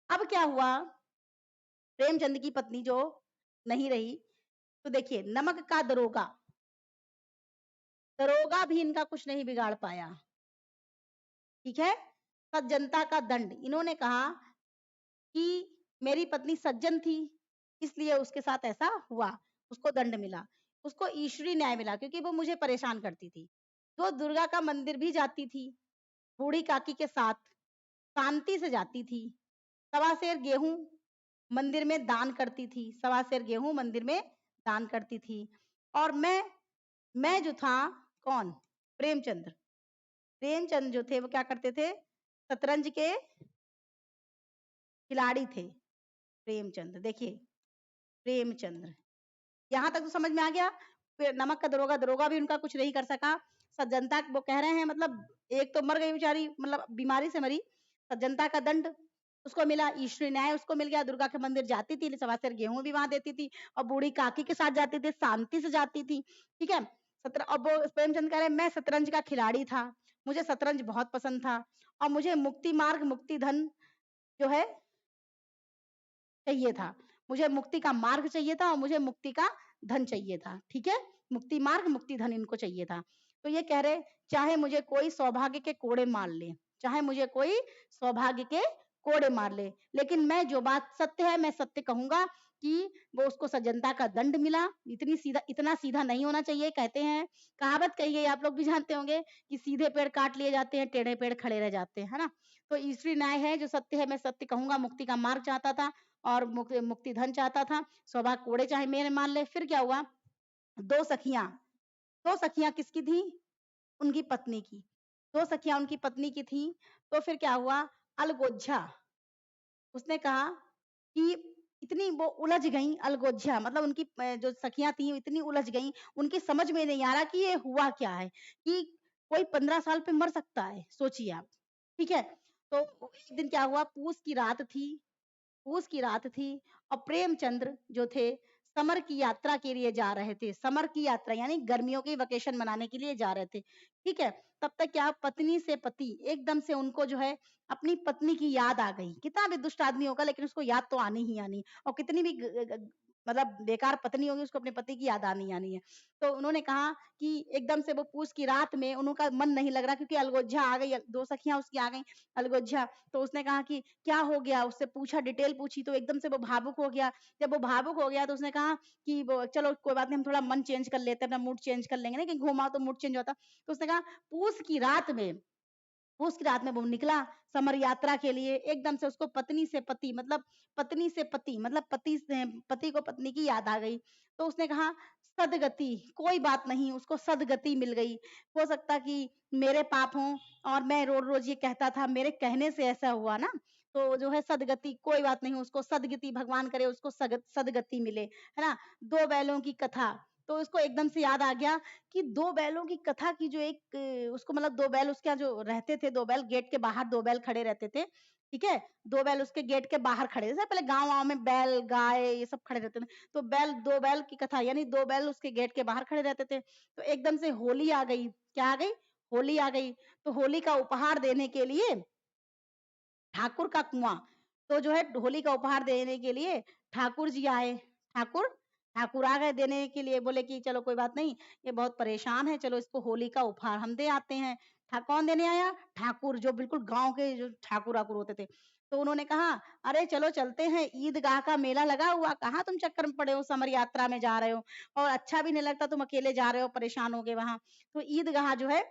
अब क्या हुआ, प्रेमचंद की पत्नी जो नहीं रही, तो देखिए नमक का दरोगा, दरोगा भी इनका कुछ नहीं बिगाड़ पाया, ठीक है। सज्जनता का दंड, इन्होंने कहा कि मेरी पत्नी सज्जन थी इसलिए उसके साथ ऐसा हुआ, उसको दंड मिला, उसको ईश्वरी न्याय मिला क्योंकि वो मुझे परेशान करती थी। वो दुर्गा का मंदिर भी जाती थी बूढ़ी काकी के साथ, शांति से जाती थी, सवा शेर गेहूं मंदिर में दान करती थी, सवा शेर गेहूं मंदिर में दान करती थी। और मैं जो था, कौन, प्रेमचंद्र, प्रेमचंद जो थे वो क्या करते थे, शतरंज के खिलाड़ी थे प्रेमचंद। देखिए प्रेमचंद्र, यहाँ तक तो समझ में आ गया। फिर नमक का दरोगा, दरोगा भी उनका कुछ नहीं कर सका। सज्जनता वो कह रहे हैं, मतलब एक तो मर गई बेचारी, मतलब बीमारी से मरी, सज्जनता का दंड उसको मिला, ईश्वरी न्याय उसको मिल गया, दुर्गा के मंदिर जाती थी, सवा शेर गेहूं भी वहां देती थी, और बूढ़ी काकी के साथ जाती थी, शांति से जाती थी, ठीक है। सत्र अब वो प्रेमचंद कह रहे मैं शतरंज का खिलाड़ी था, मुझे शतरंज बहुत पसंद था, और मुझे मुक्ति मार्ग मुक्ति धन जो है चाहिए था, मुझे मुक्ति का मार्ग चाहिए था और मुझे मुक्ति का धन चाहिए था, ठीक है। मुक्ति मार्ग मुक्ति धन इनको चाहिए था। तो ये कह रहे चाहे मुझे कोई सौभाग्य के कोड़े मार ले, चाहे मुझे कोई सौभाग्य के कोड़े मार ले, लेकिन मैं जो बात सत्य है मैं सत्य कहूंगा कि वो उसको सज्जनता का दंड मिला। इतना सीधा नहीं होना चाहिए, कहते हैं, कहावत कही गई, आप लोग भी जानते होंगे कि सीधे पेड़ काट लिए जाते हैं, टेढ़े पेड़ खड़े रह जाते हैं, है ना। तो ईश्वरी न्याय है, जो सत्य है मैं सत्य कहूंगा, मुक्ति का मार्ग चाहता था और मुक्ति धन चाहता था, सौभाग्य कोड़े चाहे मेरे मान ले। फिर क्या हुआ, दो सखियां, दो सखियां किसकी थी, उनकी पत्नी की, दो सखियां उनकी पत्नी की थी। तो फिर क्या हुआ, अलगोज्झा, उसने कहा कि इतनी वो उलझ गई, अलगोज्झा मतलब उनकी जो सखियां थी इतनी उलझ गई, उनकी समझ में नहीं आ रहा कि ये हुआ क्या है, कि कोई 15 साल पे मर सकता है, सोचिए आप, ठीक है। तो एक दिन क्या हुआ, पूस की रात थी, पूस की रात थी, और प्रेमचंद्र जो थे समर की यात्रा के लिए जा रहे थे, समर की यात्रा यानी गर्मियों की वेकेशन मनाने के लिए जा रहे थे, ठीक है। तब तक क्या, पत्नी से पति एकदम से उनको जो है अपनी पत्नी की याद आ गई, कितना भी दुष्ट आदमी होगा लेकिन उसको याद तो आनी ही आनी, और कितनी भी मतलब बेकार पत्नी होगी उसको अपने पति की याद आनी आनी है। तो उन्होंने कहा कि एकदम से वो पूछ की रात में उनका मन नहीं लग रहा क्योंकि अलगोज्जा आ गई, 2 सखियाँ उसकी आ गई अलगोज्जा। तो उसने कहा कि क्या हो गया? उससे पूछा, डिटेल पूछी तो एकदम से वो भावुक हो गया। जब वो भावुक हो गया तो उसने कहा कि वो चलो कोई बात नहीं, हम थोड़ा मन चेंज कर लेते हैं, अपना मूड चेंज कर लेंगे ना, कहीं घूम आओ तो मूड चेंज होता। तो उसने कहा पूस की रात में, उस रात में वो निकला समर यात्रा के लिए। एकदम से उसको पत्नी से पति मतलब पत्नी से पति मतलब पति से पति को पत्नी की याद आ गई। तो उसने कहा सदगति, कोई बात नहीं, उसको सदगति मिल गई। हो सकता कि मेरे पाप हों और मैं रोज रोज ये कहता था, मेरे कहने से ऐसा हुआ ना। तो जो है सदगति, कोई बात नहीं, उसको सदगति भगवान करे उसको सदगति मिले, है ना। दो बैलों की कथा, तो उसको एकदम से याद आ गया कि दो बैलों की कथा की जो एक उसको मतलब दो बैल उसके यहाँ जो रहते थे, दो बैल गेट के बाहर दो बैल खड़े रहते थे, ठीक है। दो बैल उसके गेट के बाहर खड़े, जैसे पहले गाँव में बैल गाय ये सब खड़े रहते थे। तो बैल, दो बैल की कथा यानी दो बैल उसके गेट के बाहर खड़े रहते थे। तो एकदम से होली आ गई, क्या आ गई? होली आ गई। तो होली का उपहार देने के लिए ठाकुर का कुआं, तो जो है होली का उपहार देने के लिए ठाकुर जी आए। ठाकुर ठाकुर आ गए देने के लिए, बोले कि चलो कोई बात नहीं, ये बहुत परेशान है, चलो इसको होली का उपहार हम दे आते हैं। कौन देने आया? ठाकुर, जो बिल्कुल गांव के जो ठाकुर आकुर होते थे। तो उन्होंने कहा अरे चलो चलते हैं, ईदगाह का मेला लगा हुआ, कहाँ तुम चक्कर में पड़े हो, समर यात्रा में जा रहे हो और अच्छा भी नहीं लगता, तुम अकेले जा रहे हो, परेशान हो गए वहां। तो ईदगाह जो है,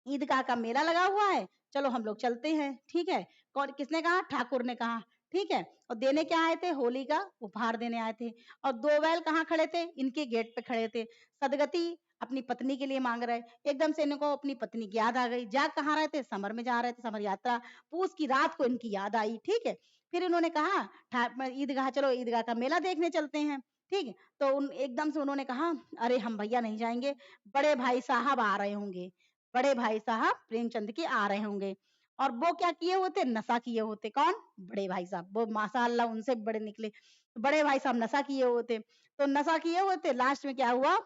ईदगाह का मेला लगा हुआ है, चलो हम लोग चलते हैं, ठीक है। कौन, किसने कहा? ठाकुर ने कहा, ठीक है। और देने क्या आए थे? होली का उपहार देने आए थे। और दो बैल कहाँ खड़े थे? इनके गेट पे खड़े थे। सदगति अपनी पत्नी के लिए मांग रहे। एकदम से इनको अपनी पत्नी की याद आ गई। जा कहाँ रहे थे? समर में जा रहे थे, समर यात्रा। पूस की रात को इनकी याद आई, ठीक है। फिर इन्होंने कहा ईदगाह, चलो ईदगाह का मेला देखने चलते हैं, ठीक है। तो एकदम से उन्होंने कहा अरे हम भैया नहीं जाएंगे, बड़े भाई साहब आ रहे होंगे, बड़े भाई साहब प्रेमचंद के आ रहे होंगे। और वो क्या किए होते? नशा किए होते। कौन? बड़े भाई साहब। वो माशाअल्लाह उनसे बड़े निकले। बड़े भाई साहब नशा किए होते। तो नशा किए होते, लास्ट में क्या हुआ?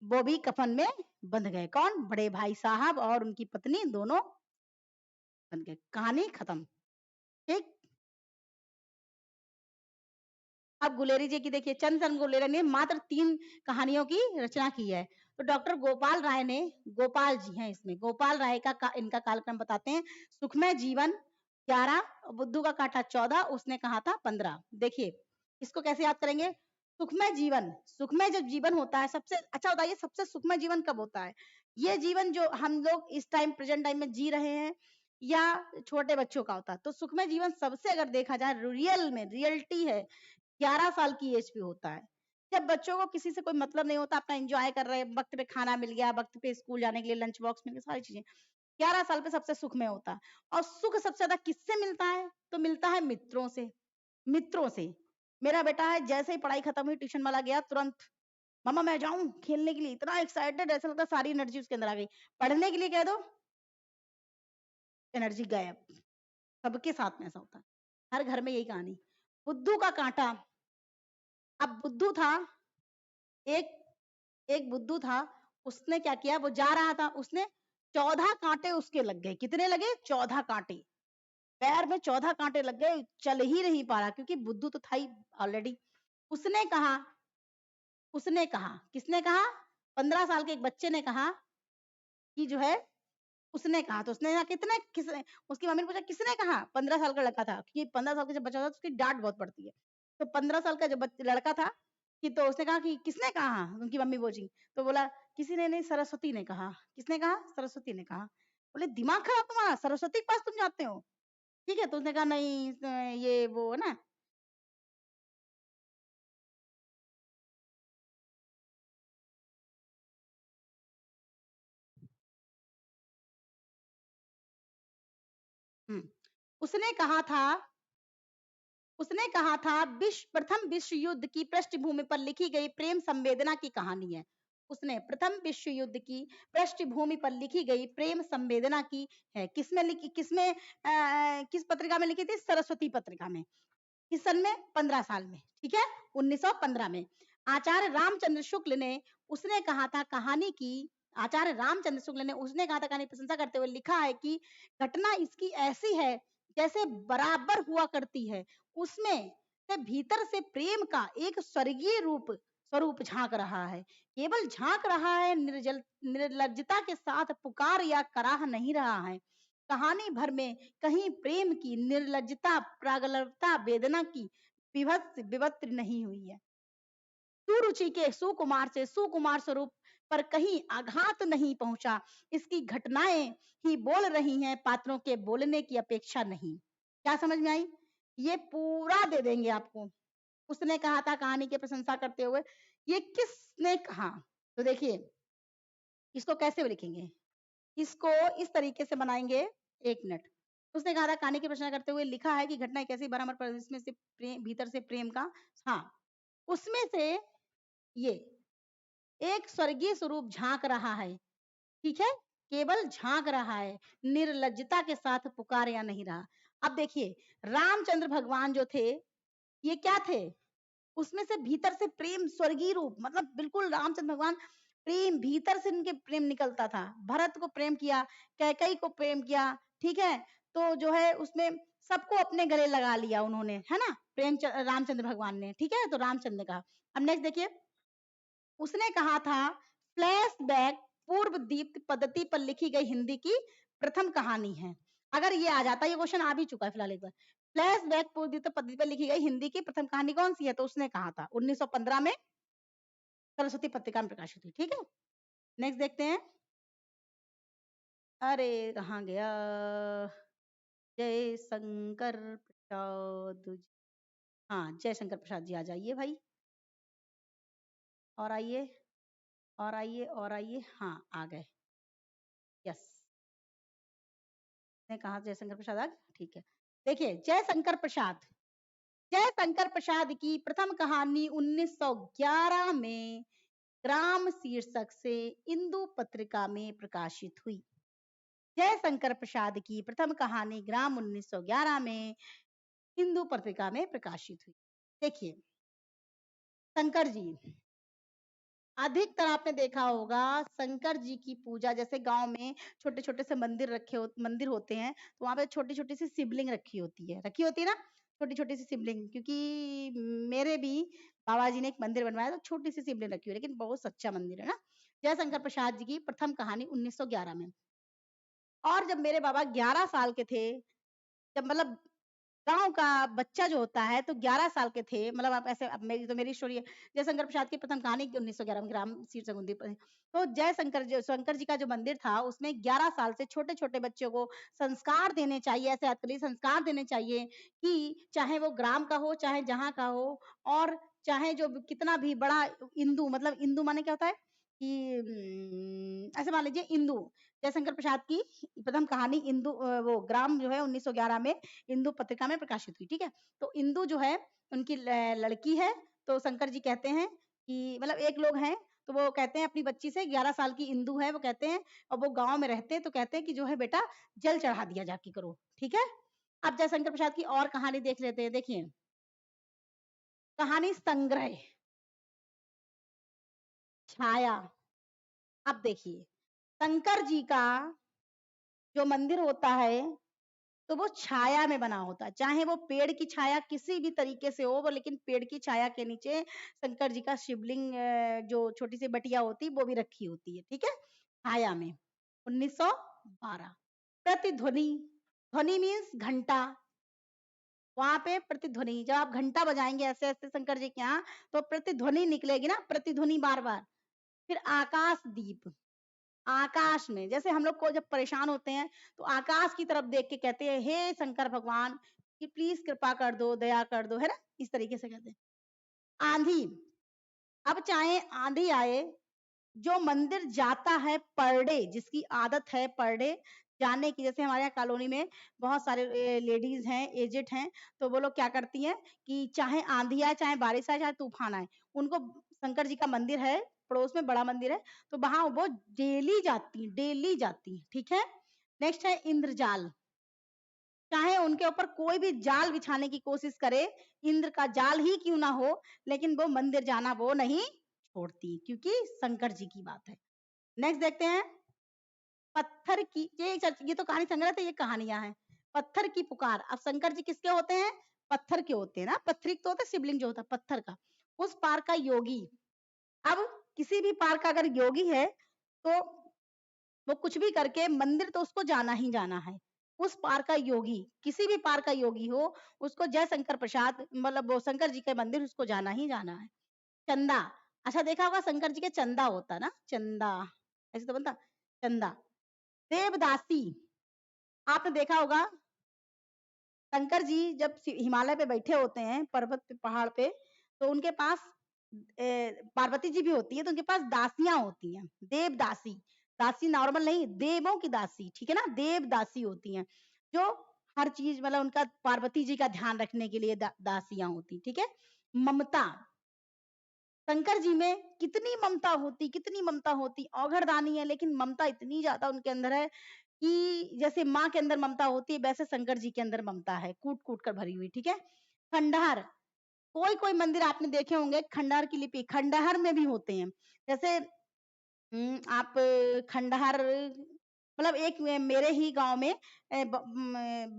वो भी कफन में बंध गए। कौन? बड़े भाई साहब और उनकी पत्नी दोनों बंध गए। कहानी खत्म, ठीक। अब गुलेरी जी की देखिए, चंद्रशेखर गुलेरी ने मात्र 3 कहानियों की रचना की है। तो डॉक्टर गोपाल राय ने, गोपाल जी हैं इसमें, गोपाल राय का इनका कालक्रम बताते हैं। सुखमय जीवन 11, बुद्धू का कांटा 14, उसने कहा था 15। देखिए इसको कैसे याद करेंगे? सुखमय जीवन, सुखमय जब जीवन होता है, सबसे अच्छा बताइए सबसे सुखमय जीवन कब होता है? ये जीवन जो हम लोग इस टाइम प्रेजेंट टाइम में जी रहे हैं या छोटे बच्चों का होता है? तो सुखमय जीवन सबसे अगर देखा जाए रियल में, रियलिटी है, 11 साल की एज पे होता है। जब बच्चों को किसी से कोई मतलब नहीं होता, अपना एंजॉय कर रहे हैं, वक्त पे खाना मिल गया, वक्त पे स्कूल जाने के लिए लंच बॉक्स मिल गया, सारी चीजें। 11 साल पे सबसे सुख में होता है। और सुख सबसे ज्यादा किससे मिलता है? तो मिलता है मित्रों से, मित्रों से। मेरा बेटा है, जैसे ही पढ़ाई खत्म हुई ट्यूशन वाला गया, तुरंत मम्मा मैं जाऊं खेलने के लिए, इतना एक्साइटेड, ऐसा लगता है सारी एनर्जी उसके अंदर आ गई। पढ़ने के लिए कह दो, एनर्जी गायब। सबके साथ में ऐसा होता है, हर घर में यही कहानी। बुद्धू का कांटा। अब बुद्धू था, एक एक बुद्धू था, उसने क्या किया, वो जा रहा था, उसने 14 कांटे उसके लग गए। कितने लगे? 14 कांटे। पैर में 14 कांटे लग गए, चल ही नहीं पा रहा क्योंकि बुद्धू तो था ही ऑलरेडी। उसने कहा, उसने कहा, किसने कहा? 15 साल के एक बच्चे ने कहा कि जो है, उसने कहा, तो उसने कहा कितने, किसने, उसकी मम्मी ने पूछा किसने कहा? 15 साल का लड़का था, क्योंकि 15 साल का जब बच्चा होता है तो उसकी डांट बहुत पड़ती है। तो 15 साल का जब लड़का था कि, तो उसने कहा कि किसने कहा? उनकी मम्मी बोली। तो बोला किसी ने नहीं, सरस्वती ने कहा। किसने कहा? सरस्वती ने कहा। बोले दिमाग खराब तुम्हारा, सरस्वती के पास तुम जाते हो? ठीक है। तो उसने कहा नहीं, ये वो है ना। हम्म, उसने कहा था, उसने कहा था प्रथम विश्व युद्ध की पृष्ठभूमि पर लिखी गई प्रेम संवेदना की कहानी है। उसने प्रथम विश्व युद्ध की पृष्ठभूमि पर लिखी गई प्रेम संवेदना की है। किसमें लिखी, किसमें किस पत्रिका में लिखी थी? सरस्वती पत्रिका में। किस सन में? 15 साल में, ठीक है, 1915 में। आचार्य रामचंद्र शुक्ल ने, उसने कहा था कहानी की, आचार्य रामचंद्र शुक्ल ने, उसने कहा था कहानी प्रशंसा करते हुए लिखा है कि घटना इसकी ऐसी है जैसे बराबर हुआ करती है। उसमें से भीतर से प्रेम का एक स्वर्गीय रूप स्वरूप झांक रहा है। केवल झांक रहा है, निर्लज्जता के साथ पुकार या कराह नहीं रहा है। कहानी भर में कहीं प्रेम की निर्लज्जता, प्रागल्भता, वेदना की विभत्स विवत्र नहीं हुई है। सुरुचि के सुकुमार से सुकुमार स्वरूप पर कहीं आघात नहीं पहुंचा। इसकी घटनाएं ही बोल रही हैं, पात्रों के बोलने की अपेक्षा नहीं। क्या समझ में आई? ये पूरा दे देंगे आपको। उसने कहा था कहानी की प्रशंसा करते हुए, ये किसने कहा? तो देखिए इसको कैसे लिखेंगे, इसको इस तरीके से बनाएंगे। एक मिनट। उसने कहा था कहानी की प्रशंसा करते हुए, लिखा है कि घटना कैसी बराबर पर इसमें से प्रेम, भीतर से प्रेम का, हाँ उसमें से ये एक स्वर्गीय स्वरूप झांक रहा है। ठीक है, केवल झांक रहा है, निर्लज्जता के साथ पुकार या नहीं रहा। अब देखिए रामचंद्र भगवान जो थे, ये क्या थे? उसमें से भीतर से प्रेम स्वर्गीय रूप, मतलब बिल्कुल रामचंद्र भगवान प्रेम, भीतर से इनके प्रेम निकलता था। भरत को प्रेम किया, कैकई को प्रेम किया, ठीक है, तो जो है उसमें सबको अपने गले लगा लिया उन्होंने, है ना, प्रेम रामचंद्र भगवान ने। ठीक है, तो रामचंद्र ने कहा। अब नेक्स्ट देखिए, उसने कहा था फ्लैशबैक पूर्व दीप्त पद्धति पर लिखी गई हिंदी की प्रथम कहानी है। अगर ये आ जाता, ये क्वेश्चन आ भी चुका है फिलहाल एक बार, फ्लैशबैक पूर्व दीप्त पद्धति पर लिखी गई हिंदी की प्रथम कहानी कौन सी है? तो उसने कहा था 1915 में सरस्वती पत्रिका में प्रकाशित हुई। ठीक है, नेक्स्ट देखते हैं। अरे कहाँ गया? जय शंकर प्रसाद जी। हाँ, जय शंकर प्रसाद जी आ जाइए भाई, और आइए और आइए और आइए। हाँ आ गए, यस। ने कहा जयशंकर प्रसाद आ गए, ठीक है। देखिए जयशंकर प्रसाद, जयशंकर प्रसाद की प्रथम कहानी 1911 में ग्राम शीर्षक से इंदु पत्रिका में प्रकाशित हुई। जयशंकर प्रसाद की प्रथम कहानी ग्राम 1911 में हिंदू पत्रिका में प्रकाशित हुई। देखिए शंकर जी, अधिकतर आपने देखा होगा शंकर जी की पूजा, जैसे गांव में छोटे छोटे से मंदिर होते हैं, तो वहां पे छोटी छोटी सी शिवलिंग रखी होती है ना, छोटी छोटी सी शिवलिंग। क्योंकि मेरे भी बाबा जी ने एक मंदिर बनवाया, तो छोटी सी शिवलिंग रखी हुई है, लेकिन बहुत सच्चा मंदिर है ना। जयशंकर प्रसाद जी की प्रथम कहानी 1911 में। और जब मेरे बाबा 11 साल के थे, जब मतलब गाँव का बच्चा जो होता है, तो 11 साल के थे, मतलब आप ऐसे, अब मेरी स्टोरी है। जयशंकर प्रसाद की प्रथम कहानी 1911 में ग्राम शीर्षक पर। तो शंकर जी का जो मंदिर था, उसमें 11 साल से छोटे-छोटे बच्चों को संस्कार देने चाहिए, ऐसे अतुल्य संस्कार देने चाहिए कि चाहे वो ग्राम का हो, चाहे जहाँ का हो, और चाहे जो कितना भी बड़ा इंदु, मतलब इंदु माने क्या होता है कि ऐसे मान लीजिए इंदु, जयशंकर प्रसाद की प्रथम कहानी इंदु, वो ग्राम जो है 1911 में इंदु पत्रिका में प्रकाशित हुई। ठीक है, तो इंदु जो है उनकी लड़की है। तो शंकर जी कहते हैं कि, मतलब एक लोग हैं, तो वो कहते हैं अपनी बच्ची से, 11 साल की इंदु है, वो कहते हैं, और वो गांव में रहते हैं, तो कहते हैं कि जो है बेटा जल चढ़ा दिया जाके करो। ठीक है, अब जयशंकर प्रसाद की और कहानी देख लेते हैं। देखिए कहानी संग्रह छाया। अब देखिए शंकर जी का जो मंदिर होता है, तो वो छाया में बना होता है, चाहे वो पेड़ की छाया किसी भी तरीके से हो, वो लेकिन पेड़ की छाया के नीचे शंकर जी का शिवलिंग, जो छोटी सी बटिया होती वो भी रखी होती है। ठीक है, छाया में 1912। प्रतिध्वनि, ध्वनि मीन्स घंटा, वहां पे प्रतिध्वनि, जब आप घंटा बजाएंगे ऐसे ऐसे शंकर जी के यहाँ, तो प्रतिध्वनि निकलेगी ना, प्रतिध्वनि बार बार। फिर आकाश दीप, आकाश में, जैसे हम लोग को जब परेशान होते हैं, तो आकाश की तरफ देख के कहते हैं हे शंकर भगवान कि प्लीज कृपा कर दो, दया कर दो, है ना, इस तरीके से कहते हैं। आंधी, अब चाहे आंधी आए, जो मंदिर जाता है पर डे, जिसकी आदत है पर डे जाने की, जैसे हमारे यहाँ कॉलोनी में बहुत सारे लेडीज हैं, एजेड हैं, तो वो लोग क्या करती हैं कि चाहे आंधी आए, चाहे बारिश आए, चाहे तूफान आए, उनको शंकर जी का मंदिर है, पड़ोस में बड़ा मंदिर है, तो वहां वो डेली जाती, ठीक है। नेक्स्ट है इंद्रजाल, चाहे उनके ऊपर कोई भी जाल बिछाने की कोशिश करे, इंद्र का जाल ही क्यों ना हो, लेकिन वो मंदिर जाना वो नहीं छोड़ती, क्योंकि शंकर जी की बात है। नेक्स्ट देखते हैं पत्थर की, ये तो कहानी संग्रह थे, ये कहानियां हैं। पत्थर की पुकार, अब शंकर जी किसके होते हैं? पत्थर के होते हैं ना, पत्थरिक तो होता है शिवलिंग जो होता है पत्थर का, उस पार का योगी। अब किसी भी पार का अगर योगी है तो वो कुछ भी करके मंदिर तो उसको जाना ही जाना है। उस पार का योगी, किसी भी पार का योगी हो, उसको जय शंकर प्रसाद मतलब वो शंकर जी के मंदिर उसको जाना ही जाना है। चंदा, अच्छा देखा होगा शंकर जी के चंदा होता है ना, चंदा ऐसे तो बनता, चंदा। देवदासी, आपने देखा होगा शंकर जी जब हिमालय पे बैठे होते हैं पर्वत पे पहाड़ पे, तो उनके पास पार्वती जी भी होती है, तो उनके पास दासियां होती हैं, देवदासी। दासी नॉर्मल नहीं, देवों की दासी, ठीक है ना, देवदासी होती हैं जो हर चीज मतलब उनका पार्वती जी का ध्यान रखने के लिए दासियां होती, ठीक है। ममता, शंकर जी में कितनी ममता होती, कितनी ममता होती, औघड़दानी है लेकिन ममता इतनी ज्यादा उनके अंदर है कि जैसे माँ के अंदर ममता होती है वैसे शंकर जी के अंदर ममता है, कूट कूट कर भरी हुई, ठीक है। खंडहर, कोई कोई मंदिर आपने देखे होंगे खंडहर की लिपि खंडहर में भी होते हैं। जैसे आप खंडहर मतलब एक मेरे ही गांव में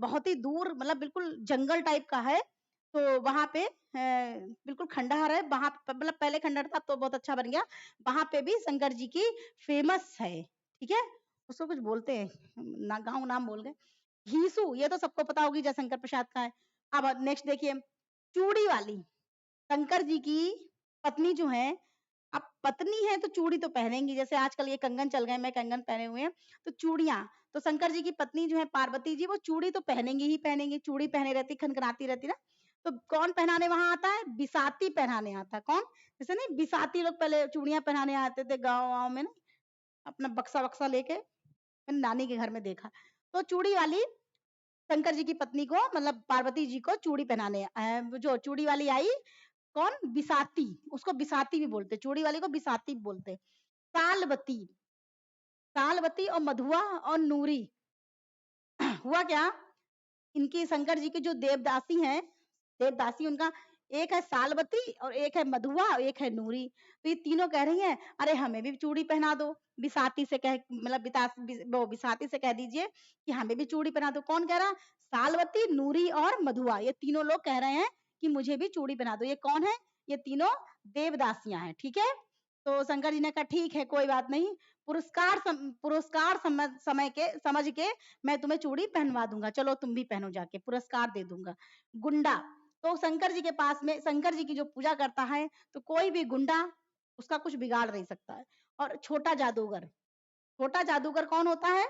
बहुत ही दूर मतलब बिल्कुल जंगल टाइप का है, तो वहां पे बिल्कुल खंडहर है, वहां मतलब पहले खंडहर था तो बहुत अच्छा बन गया। वहां पे भी शंकर जी की फेमस है, ठीक है। उसको कुछ बोलते हैं ना, गाँव नाम बोल गए। घीसू, ये तो सबको पता होगी जयशंकर प्रसाद का है। अब नेक्स्ट देखिए, चूड़ी वाली, शंकर जी की पत्नी जो है, अब पत्नी है तो चूड़ी तो पहनेंगी, जैसे आजकल ये कंगन चल गए, मैं कंगन पहने हुए हैं तो चूड़ियां, तो शंकर जी की पत्नी जो है पार्वती जी वो चूड़ी तो पहनेंगी ही पहनेंगी, चूड़ी पहने रहती, खनखनाती रहती ना। तो कौन पहनाने वहां आता है, बिसाती पहनाने आता है, कौन, जैसे नहीं बिसाती लोग पहले चूड़ियां पहनाने आते थे गाँव गाँव में ना, अपना बक्सा बक्सा लेके, मैंने नानी के घर में देखा। तो चूड़ी वाली शंकर जी की पत्नी को मतलब पार्वती जी को चूड़ी पहनाने जो चूड़ी वाली आई, कौन, बिसाती, उसको बिसाती भी बोलते, चूड़ी वाली को बिसाती भी बोलते। सालबती, सालबती और मधुआ और नूरी, हुआ क्या, इनकी शंकर जी की जो देवदासी हैं, देवदासी उनका एक है सालबती और एक है मधुआ और एक है नूरी, तो ये तीनों कह रही हैं अरे हमें भी चूड़ी पहना दो, बिसाती से कह मतलब वो बिसाती से कह दीजिए कि हमें भी चूड़ी पहना दो। कौन कह रहा, सालवती, नूरी और मधुआ, ये तीनों लोग कह रहे हैं कि मुझे भी चूड़ी पहना दो। ये कौन है, ये तीनों देवदासियां हैं, ठीक है। तो शंकर जी ने कहा ठीक है कोई बात नहीं, पुरस्कार समझ के मैं तुम्हें चूड़ी पहनवा दूंगा, चलो तुम भी पहनो जाके, पुरस्कार दे दूंगा। गुंडा, तो शंकर जी के पास में शंकर जी की जो पूजा करता है तो कोई भी गुंडा उसका कुछ बिगाड़ नहीं सकता है। और छोटा जादूगर, छोटा जादूगर कौन होता है,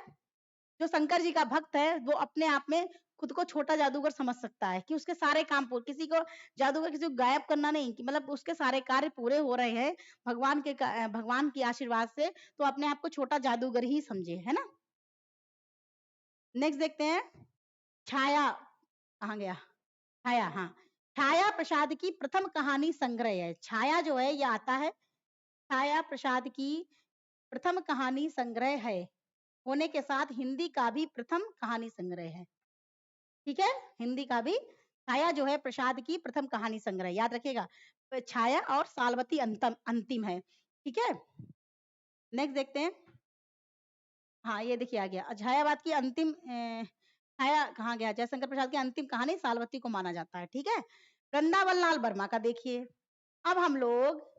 जो शंकर जी का भक्त है वो अपने आप में खुद को छोटा जादूगर समझ सकता है कि उसके सारे काम पूरे, किसी को जादूगर किसी को गायब करना नहीं, कि मतलब उसके सारे कार्य पूरे हो रहे हैं भगवान के आशीर्वाद से, तो अपने आप को छोटा जादूगर ही समझे, है ना। नेक्स्ट देखते हैं, छाया, कहाँ गया, छाया, हाँ, छाया प्रसाद की प्रथम कहानी संग्रह है, छाया जो है ये आता है, छाया प्रसाद की प्रथम कहानी संग्रह है, होने के साथ हिंदी का भी प्रथम कहानी संग्रह है, ठीक है। हिंदी का भी छाया जो है प्रसाद की प्रथम कहानी संग्रह, याद रखिएगा, तो छाया और सालवती अंतम अंतिम है, ठीक है। नेक्स्ट देखते हैं, हाँ ये देखिए आ गया, छायावाद की अंतिम छाया कहाँ गया, जयशंकर प्रसाद की अंतिम कहानी सालवती को माना जाता है, ठीक है। वृंदावन लाल वर्मा का देखिए, अब हम लोग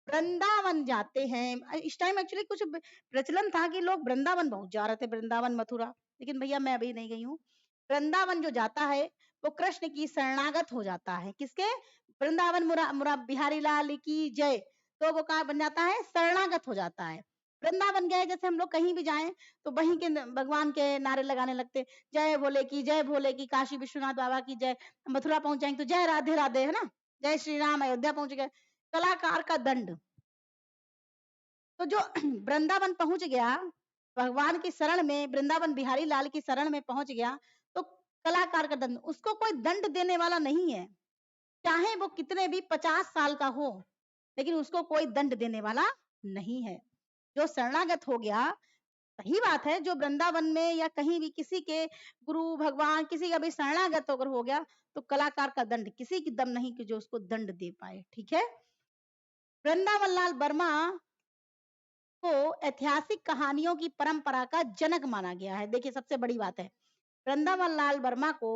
वृंदावन जाते हैं, इस टाइम एक्चुअली कुछ प्रचलन था कि लोग वृंदावन बहुत जा रहे थे, वृंदावन मथुरा, लेकिन भैया मैं अभी नहीं गई हूँ। वृंदावन जो जाता है वो कृष्ण की शरणागत हो जाता है, किसके, वृंदावन मुरा, मुरा बिहारी लाल की जय, तो वो कहाँ बन जाता है, शरणागत हो जाता है। वृंदावन गए, जैसे हम लोग कहीं भी जाएं तो वहीं के भगवान के नारे लगाने लगते, जय भोले की, जय भोले की, काशी विश्वनाथ बाबा की जय, मथुरा पहुंच जाएंगे तो जय राधे राधे, है ना, जय श्री राम, अयोध्या पहुंच गए, कलाकार का दंड। तो जो वृंदावन पहुंच गया, भगवान की शरण में, वृंदावन बिहारी लाल की शरण में पहुंच गया, तो कलाकार का दंड, उसको कोई दंड देने वाला नहीं है, चाहे वो कितने भी 50 साल का हो, लेकिन उसको कोई दंड देने वाला नहीं है। जो शरणागत हो गया, सही बात है, जो वृंदावन में या कहीं भी किसी के गुरु भगवान किसी का भी शरणागत होकर हो गया, तो कलाकार का दंड किसी की दम नहीं कि जो उसको दंड दे पाए, ठीक है। वृंदावन लाल वर्मा को ऐतिहासिक कहानियों की परंपरा का जनक माना गया है, देखिए सबसे बड़ी बात है, वृंदावन लाल वर्मा को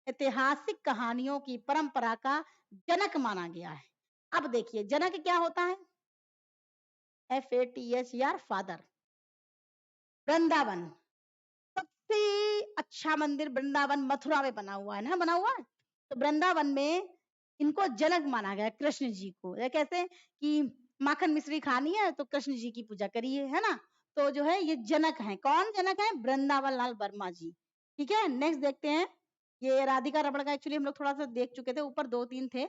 ऐतिहासिक कहानियों की परंपरा का जनक माना गया है। अब देखिए जनक क्या होता है? FATHER, father. वृंदावन, सबसे अच्छा मंदिर वृंदावन मथुरा में बना हुआ है ना, बना हुआ है। तो वृंदावन में इनको जनक माना गया, कृष्ण जी को। ये कैसे कि माखन मिश्री खानी है तो कृष्ण जी की पूजा करिए, है ना। तो जो है ये जनक है। कौन जनक है? वृंदावन लाल वर्मा जी। ठीक है, नेक्स्ट देखते हैं। ये राधिका रमण का एक्चुअली हम लोग थोड़ा सा देख चुके थे, ऊपर 2-3 थे।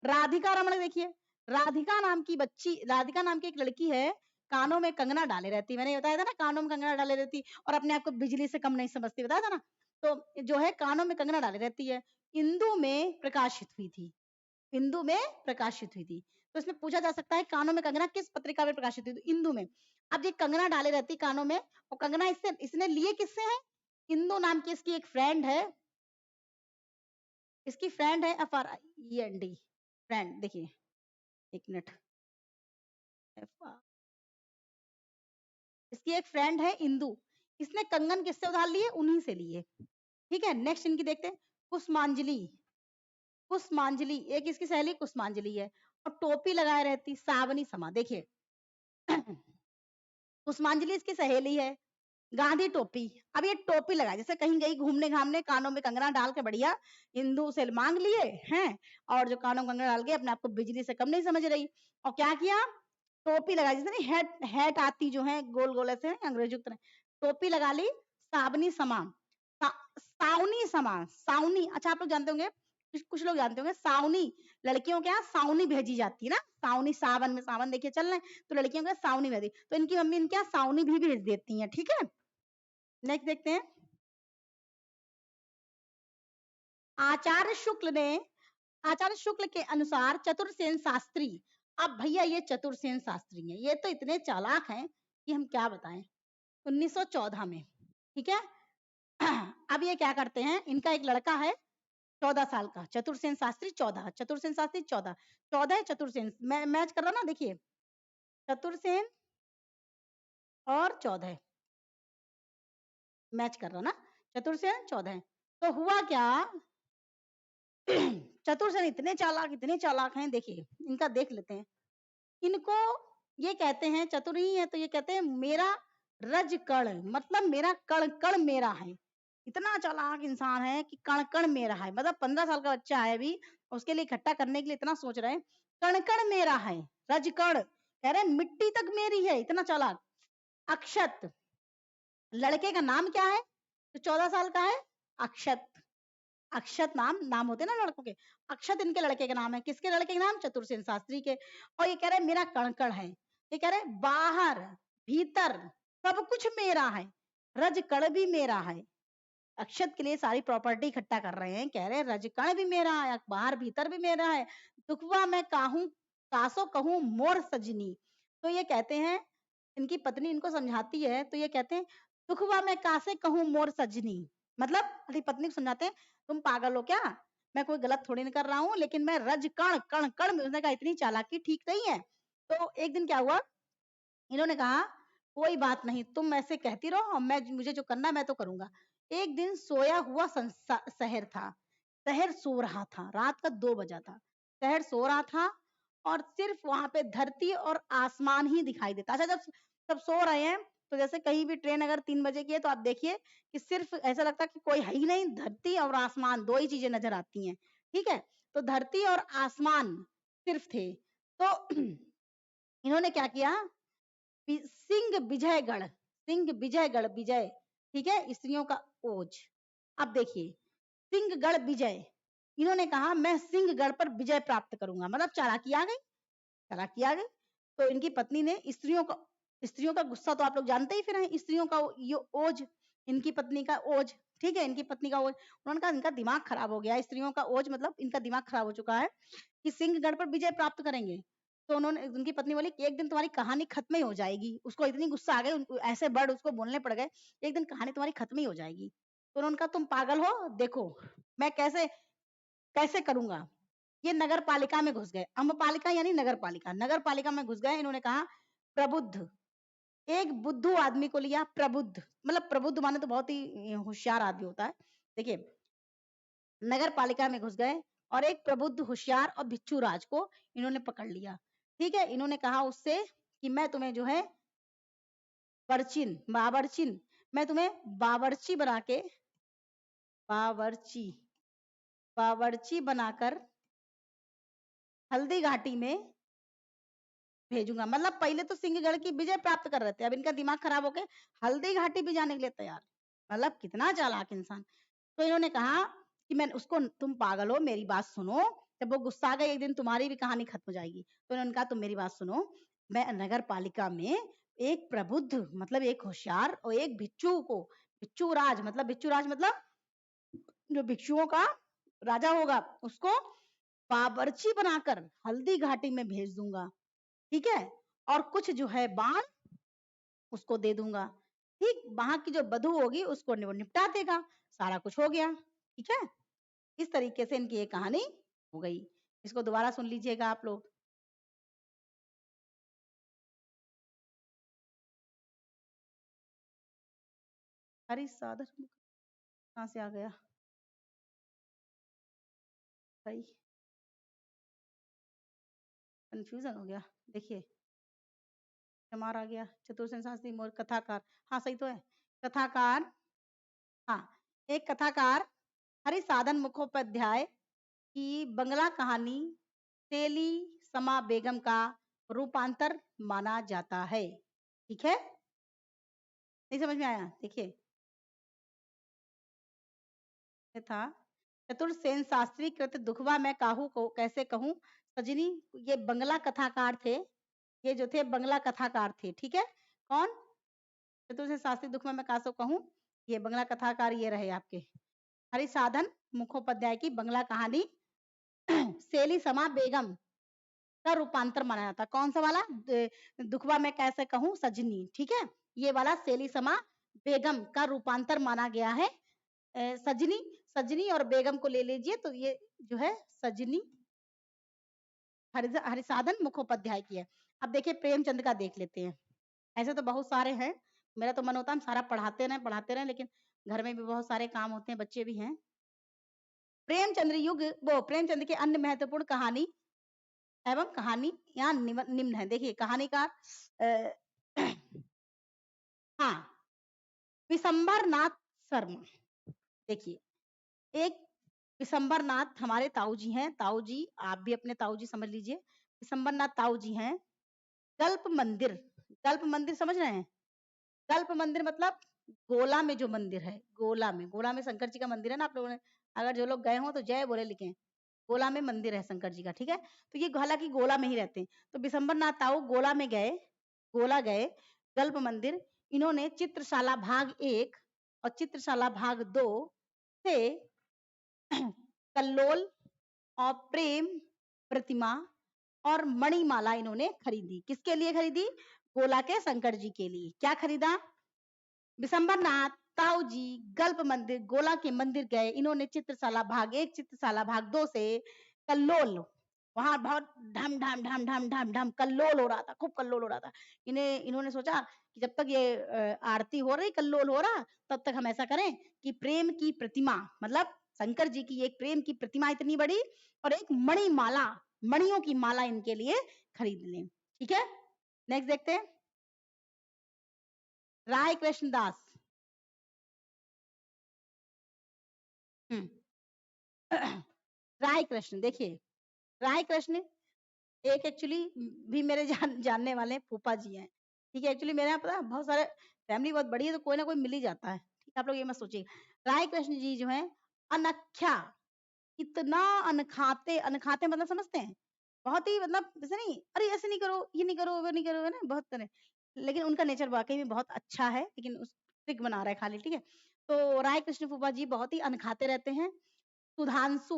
राधिका रमण देखिए, राधिका नाम की बच्ची, राधिका नाम की एक लड़की है, कानों में कंगना डाले रहती। मैंने बताया था ना, कानों में कंगना डाले रहती और अपने आप को बिजली से कम नहीं समझती, बताया था ना। तो जो है कानों में कंगना डाले रहती है। इंदु में प्रकाशित हुई थी, इंदु में प्रकाशित हुई थी। तो इसमें पूछा जा सकता है कानों में कंगना किस पत्रिका में प्रकाशित हुई? तो इंदु में। अब ये कंगना डाले रहती कानों में, और कंगना इससे इसने लिए किससे है? इंदु नाम की इसकी एक फ्रेंड है, इसकी फ्रेंड है FRIEND, फ्रेंड। देखिए एक मिनट, इसकी एक फ्रेंड है इंदु, इसने कंगन किससे उधार लिए? उन्हीं से लिए। ठीक है, नेक्स्ट इनकी देखते हैं। कुसुमांजलि, कुसुमांजलि एक इसकी सहेली कुसुमांजलि है, और टोपी लगाए रहती सावनी समा। देखिए कुसुमांजलि इसकी सहेली है, गांधी टोपी। अब ये टोपी लगाए, जैसे कहीं गई घूमने घामने, कानों में कंगना डाल के बढ़िया हिंदू से मांग लिए हैं, और जो कानों में कंगना डाल के अपने आप को बिजली से कम नहीं समझ रही, और क्या किया? टोपी लगाई, जैसे नहीं हैट, हैट आती जो है गोल गोल ऐसे अंग्रेजी की तरह, टोपी लगा ली सावनी समा, सावनी समा, सावनी। अच्छा आप लोग जानते होंगे, कुछ लोग जानते होंगे सावनी, लड़कियों के यहाँ सावनी भेजी जाती है ना, सावनी, सावन में सावन देखिए चल रहे हैं, तो लड़कियों के सावनी भेजी, तो इनकी मम्मी इनके यहाँ सावनी भी भेज देती है। ठीक है, नेक्स्ट देखते हैं। आचार्य शुक्ल ने, आचार्य शुक्ल के अनुसार चतुर्सेन शास्त्री, अब भैया ये चतुर्सेन शास्त्री हैं, ये तो इतने चालाक हैं कि हम क्या बताएं। 1914 में, ठीक है। अब ये क्या करते हैं, इनका एक लड़का है 14 साल का, चतुर्सेन शास्त्री 14, चतुर्सेन शास्त्री 14, 14 है चतुर्सेन, मैच कर रहा ना, देखिए चतुर्सेन और 14 मैच कर रहा ना, चतुर्सेन 14। तो हुआ क्या, चतुर्सेन इतने चालाक हैं, देखिए इनका देख लेते हैं। इनको ये कहते हैं, चतुर ही है तो ये कहते हैं मेरा रज कण, मतलब मेरा कण कण मेरा है। इतना चालाक इंसान है कि कण कण मेरा है, मतलब 15 साल का बच्चा है अभी, उसके लिए इकट्ठा करने के लिए इतना सोच रहे हैं। कण कण मेरा है, रज कण, कह रहे मिट्टी तक मेरी है, इतना चालाक। अक्षत, लड़के का नाम क्या है जो 14 साल का है? अक्षत, अक्षत नाम, नाम होते ना लड़कों के, अक्षत इनके लड़के का नाम है। किसके लड़के के नाम? चतुर्सेन शास्त्री के। और ये कह रहे मेरा कणकण है, ये कह रहे बाहर भीतर सब कुछ मेरा है, रज कण भी मेरा है। अक्षत के लिए सारी प्रॉपर्टी इकट्ठा कर रहे हैं, कह रहे रज कण भी मेरा है, बाहर भीतर भी मेरा है, दुखवा मैं काहू कासो कहूं मोर सजनी। तो ये कहते हैं, इनकी पत्नी इनको समझाती है, तो ये कहते हैं दुखवा मैं कासे कहूं मोर सजनी, मतलब अपनी पत्नी को समझाते हैं तुम पागल हो क्या, मैं कोई गलत थोड़ी नहीं कर रहा हूँ, लेकिन मैं रज कण कण कण में, उसने कहा इतनी चालाकी ठीक नहीं है। तो एक दिन क्या हुआ, इन्होंने कहा कोई बात नहीं, तुम ऐसे कहती रहो, मैं मुझे जो करना है मैं तो करूंगा। एक दिन सोया हुआ शहर था, शहर सो रहा था, रात का 2 बजा था, शहर सो रहा था, और सिर्फ वहां पे धरती और आसमान ही दिखाई देता। अच्छा जब सब सो रहे हैं, तो जैसे कहीं भी ट्रेन अगर 3 बजे की है तो आप देखिए कि सिर्फ ऐसा लगता है कि कोई है ही नहीं, धरती और आसमान दो ही चीजें नजर आती हैं। ठीक है, तो धरती और आसमान सिर्फ थे। तो इन्होंने क्या किया, सिंह विजयगढ़, सिंह विजयगढ़, विजय, ठीक है, स्त्रियों का ओज। अब देखिए सिंहगढ़ विजय, इन्होंने कहा मैं सिंहगढ़ पर विजय प्राप्त करूंगा, मतलब चालाकी आ गई, चालाकी आ गई। तो इनकी पत्नी ने स्त्रियों का गुस्सा तो आप लोग जानते ही फिर हैं, स्त्रियों का ये ओज, इनकी पत्नी का ओज, ठीक है, इनकी पत्नी का ओज, उन्होंने कहा इनका दिमाग खराब हो गया, स्त्रियों का ओज मतलब इनका दिमाग खराब हो चुका है कि सिंहगढ़ पर विजय प्राप्त करेंगे। तो उन्होंने, उनकी पत्नी बोली कि एक दिन तुम्हारी कहानी खत्म ही हो जाएगी, उसको इतनी गुस्सा आ गई, ऐसे वर्ड उसको बोलने पड़ गए, एक दिन कहानी तुम्हारी खत्म ही हो जाएगी। तो उन्होंने कहा तुम पागल हो, देखो मैं कैसे कैसे करूंगा। ये नगर पालिका में घुस गए, अम्बपालिका यानी नगर पालिका, नगर पालिका में घुस गए। इन्होंने कहा प्रबुद्ध, एक बुद्धू आदमी को लिया, प्रबुद्ध मतलब प्रबुद्ध माने तो बहुत ही होशियार आदमी होता है। देखिए नगर पालिका में घुस गए और एक प्रबुद्ध होशियार और भिक्षु राज को इन्होंने पकड़ लिया। ठीक है, इन्होंने कहा उससे कि मैं तुम्हें जो है बावर्चिन, मैं तुम्हें बावर्ची बना के, बावर्ची बावर्ची बनाकर हल्दी घाटी में भेजूंगा। मतलब पहले तो सिंहगढ़ की विजय प्राप्त कर रहे थे, अब इनका दिमाग खराब होके हल्दी घाटी भी जाने के लिए तैयार। मतलब कितना चालाक इंसान। तो इन्होंने कहा कि मैं उसको, तुम पागल हो, मेरी बात सुनो। जब वो गुस्सा आ गई, एक दिन तुम्हारी भी कहानी खत्म हो जाएगी। तो इन्होंने कहा तुम मेरी बात सुनो, मैं नगर पालिका में एक प्रबुद्ध मतलब एक होशियार और एक भिक्षु को, भिक्षु राज मतलब जो भिक्षुओं का राजा होगा, उसको बावर्ची बनाकर हल्दी घाटी में भेज दूंगा। ठीक है, और कुछ जो है बाण उसको दे दूंगा। ठीक, वहां की जो बधू होगी उसको निपटा देगा। सारा कुछ हो गया। ठीक है, इस तरीके से इनकी ये कहानी हो गई। इसको दोबारा सुन लीजिएगा आप लोग। हरी साधन कहाँ से आ गया भाई, कंफ्यूजन हो गया। देखिए, चमार आ गया, चतुर्सेन शास्त्री मोर कथाकार, हाँ सही तो है। कथाकार, हाँ, एक कथाकार हरि साधन मुखोपाध्याय की बंगला कहानी तेली समा बेगम का रूपांतर माना जाता है। ठीक है, नहीं समझ में आया? देखिए, था चतुर्सेन शास्त्री कृत दुखवा मैं काहू को कैसे कहूँ सजनी, ये बंगला कथाकार थे। ये जो थे बंगला कथाकार थे। ठीक है, कौन? चतुर्सेन शास्त्री दुखवा मैं कासो कहूँ, ये बंगला कथाकार ये रहे आपके हरिसाधन मुखोपाध्याय की बंगला कहानी सेली समा बेगम का रूपांतर माना जाता। कौन सा वाला? दुखवा मैं कैसे कहूँ सजनी। ठीक है, ये वाला सेली समा बेगम का रूपांतर माना गया है। सजनी, सजनी और बेगम को ले लीजिए तो ये जो है सजनी हरिसाधन मुखोपाध्याय की है। अब देखिए प्रेमचंद का देख लेते हैं। ऐसे तो बहुत सारे हैं, मेरा तो मन होता है हम सारा पढ़ाते रहे, लेकिन घर में भी बहुत सारे काम होते हैं, बच्चे भी हैं। प्रेमचंद के अन्य महत्वपूर्ण कहानी एवं कहानी यहाँ निम्न है। देखिए कहानी का हाँ, विशंबर नाथ शर्मा। देखिए, एक विशंबर नाथ हमारे ताऊ जी हैं। ताऊ जी, आप भी अपने ताऊ जी समझ लीजिए। विशंबर नाथ ताऊ जी हैं। कल्प मंदिर, कल्प मंदिर समझ रहे हैं? कल्प मंदिर मतलब गोला में जो मंदिर है, गोला में शंकर जी का मंदिर है ना। आप लोगों ने अगर जो लोग गए हो तो जय बोले लिखें। गोला में मंदिर है शंकर जी का। ठीक है, तो ये हालांकि गोला में ही रहते हैं। तो विशंबर नाथ ताऊ गोला में गए, गोला गए, कल्प मंदिर। इन्होंने चित्रशाला भाग 1 और चित्रशाला भाग 2 से कल्लोल और प्रेम प्रतिमा और मणिमाला इन्होंने खरीदी। किसके लिए खरीदी? गोला के शंकर जी के लिए। क्या खरीदा? विशंबर नाथ ताऊ जी गल्प मंदिर गोला के मंदिर गए। इन्होंने चित्रशाला भाग 1 चित्रशाला भाग 2 से कल्लोल, वहां बहुत ढम ढम ढम ढम ढम ढम कल्लोल हो रहा था, खूब कल्लोल हो रहा था। इन्होंने सोचा कि जब तक ये आरती हो रही, कल्लोल हो रहा, तब तक हम ऐसा करें कि प्रेम की प्रतिमा मतलब शंकर जी की एक प्रेम की प्रतिमा इतनी बड़ी और एक मणि माला, मणियों की माला इनके लिए खरीद लें। ठीक है, नेक्स्ट देखते हैं। राय कृष्ण दास। राय कृष्ण, देखिए राय कृष्ण एक एक्चुअली भी मेरे जानने वाले फूफा जी हैं। ठीक है, एक्चुअली मेरे यहाँ पता है बहुत सारे फैमिली बहुत बड़ी है, तो कोई ना कोई मिल ही जाता है। ठीक है, आप लोग ये मत सोचिए। राय कृष्ण जी जो है अनख्या, इतना अनखाते, अनखाते मतलब समझते हैं, बहुत ही मतलब जैसे नहीं, अरे ऐसे नहीं करो, ये नहीं करो, वो नहीं करो, है ना, बहुत तरह। लेकिन उनका नेचर वाकई में बहुत अच्छा है, लेकिन उस ट्रिक बना रहा है खाली। ठीक है, तो राय कृष्ण फूफा जी बहुत ही अनखाते रहते हैं। सुधांशु,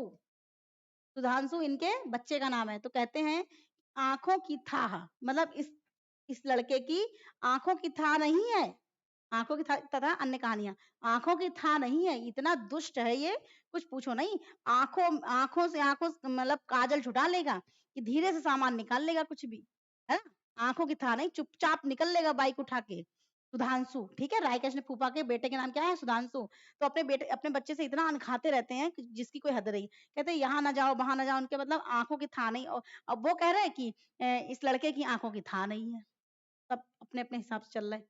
सुधांशु इनके बच्चे का नाम है। तो कहते हैं आंखों की थाह, मतलब इस लड़के की आंखों की थाह नहीं है। आंखों की तथा अन्य कहानियां, आंखों की था नहीं है, इतना दुष्ट है ये, कुछ पूछो नहीं। आंखों से मतलब काजल छुटा लेगा कि धीरे से सामान निकाल लेगा कुछ भी, है ना। आंखों की था नहीं, चुपचाप निकल लेगा बाइक उठा के। सुधांशु, ठीक है, राय कृष्ण फूफा के बेटे के नाम क्या है? सुधांशु। तो अपने बच्चे से इतना अनखाते रहते हैं जिसकी कोई हद नहीं। कहते हैं यहाँ ना जाओ वहां ना जाओ, उनके मतलब आंखों की था नहीं। और अब वो कह रहे हैं कि इस लड़के की आंखों की था नहीं है। सब अपने अपने हिसाब से चल रहे हैं।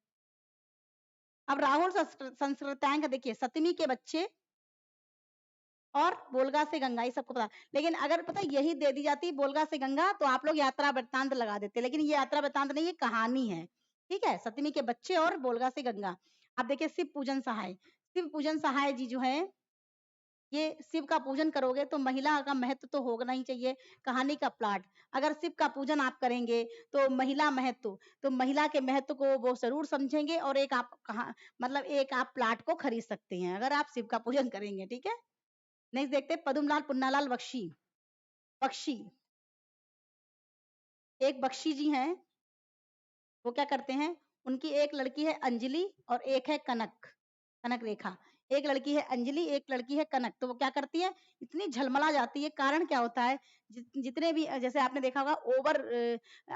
अब राहुल संस्कृतांक देखिए, सतमी के बच्चे और बोलगा से गंगा, ये सबको पता। लेकिन अगर पता यही दे दी जाती बोलगा से गंगा तो आप लोग यात्रा वृत्तांत लगा देते, लेकिन ये यात्रा वृत्तांत नहीं, ये कहानी है। ठीक है, सतमी के बच्चे और बोलगा से गंगा। अब देखिए शिव पूजन सहाय, शिव पूजन सहाय जी जो है, ये शिव का पूजन करोगे तो महिला का महत्व तो होना ही चाहिए। कहानी का प्लॉट, अगर शिव का पूजन आप करेंगे तो महिला महत्व, तो महिला के महत्व को वो जरूर समझेंगे और एक आप कहा मतलब एक आप प्लाट को खरीद सकते हैं अगर आप शिव का पूजन करेंगे। ठीक है, नेक्स्ट देखते हैं पद्मलाल पुन्नालाल बख्शी। बख्शी, एक बख्शी जी हैं, वो क्या करते हैं, उनकी एक लड़की है अंजलि और एक है कनक, कनक रेखा। एक लड़की है अंजलि, एक लड़की है कनक। तो वो क्या करती है, इतनी झलमला जाती है। कारण क्या होता है, जितने भी जैसे आपने देखा होगा ओवर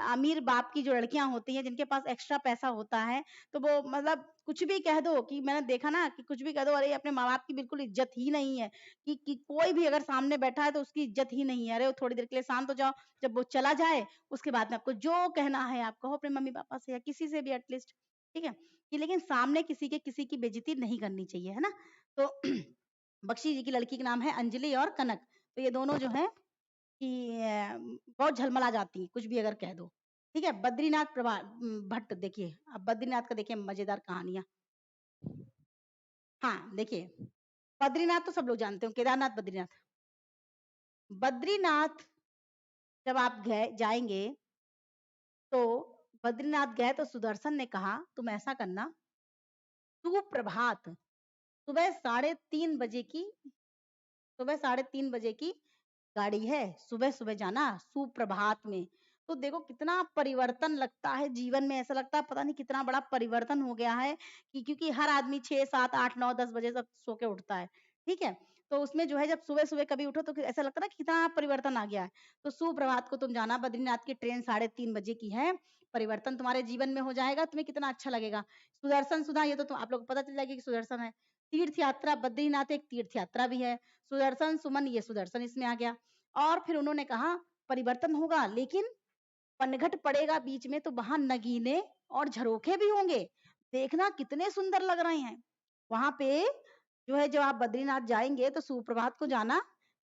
अमीर बाप की जो लड़कियां होती हैं जिनके पास एक्स्ट्रा पैसा होता है, तो वो मतलब कुछ भी कह दो, कि मैंने देखा ना कि कुछ भी कह दो, अरे अपने माँ बाप की बिल्कुल इज्जत ही नहीं है, कि कोई भी अगर सामने बैठा है तो उसकी इज्जत ही नहीं है। अरे वो थोड़ी देर के लिए शांत हो जाओ, जब वो चला जाए उसके बाद में आपको जो कहना है आप कहो अपने मम्मी पापा से या किसी से भी एटलीस्ट। ठीक है, कि लेकिन सामने किसी की बेइज्जती नहीं करनी चाहिए, है ना। तो बख्शी जी की लड़की का नाम है अंजलि और कनक। तो ये दोनों जो है कि बहुत झलमला जाती हैं, कुछ भी अगर कह दो। ठीक है, बद्रीनाथ भट्ट देखिए, अब बद्रीनाथ का देखिए मजेदार कहानियां। हाँ देखिए, बद्रीनाथ तो सब लोग जानते हो, केदारनाथ बद्रीनाथ। बद्रीनाथ जब आप गए जाएंगे तो बद्रीनाथ गए तो सुदर्शन ने कहा तुम ऐसा करना, सुप्रभात, सुबह 3:30 बजे की, सुबह 3:30 बजे की गाड़ी है, सुबह सुबह जाना सुप्रभात में। तो देखो कितना परिवर्तन लगता है जीवन में, ऐसा लगता है पता नहीं कितना बड़ा परिवर्तन हो गया है, कि क्योंकि हर आदमी 6 7 8 9 10 बजे तक सो के उठता है। ठीक है, तो उसमें जो है जब सुबह सुबह कभी उठो तो ऐसा लगता है ना कितना परिवर्तन आ गया है। तो सुप्रभात को तुम जाना, बद्रीनाथ की ट्रेन 3:30 बजे की है, परिवर्तन तुम्हारे जीवन में हो जाएगा, तुम्हें कितना अच्छा लगेगा। सुदर्शन सुधा, ये तो आप लोग को पता चल जाएगा कि सुदर्शन है। तीर्थ यात्रा, बद्रीनाथ एक तीर्थ यात्रा भी है। सुदर्शन सुमन, ये सुदर्शन इसमें आ गया। और फिर उन्होंने कहा परिवर्तन होगा लेकिन पनघट पड़ेगा बीच में, तो वहां नगीने और झरोखे भी होंगे, देखना कितने सुंदर लग रहे हैं वहां पे। जो है जब आप बद्रीनाथ जाएंगे तो सुप्रभात को जाना।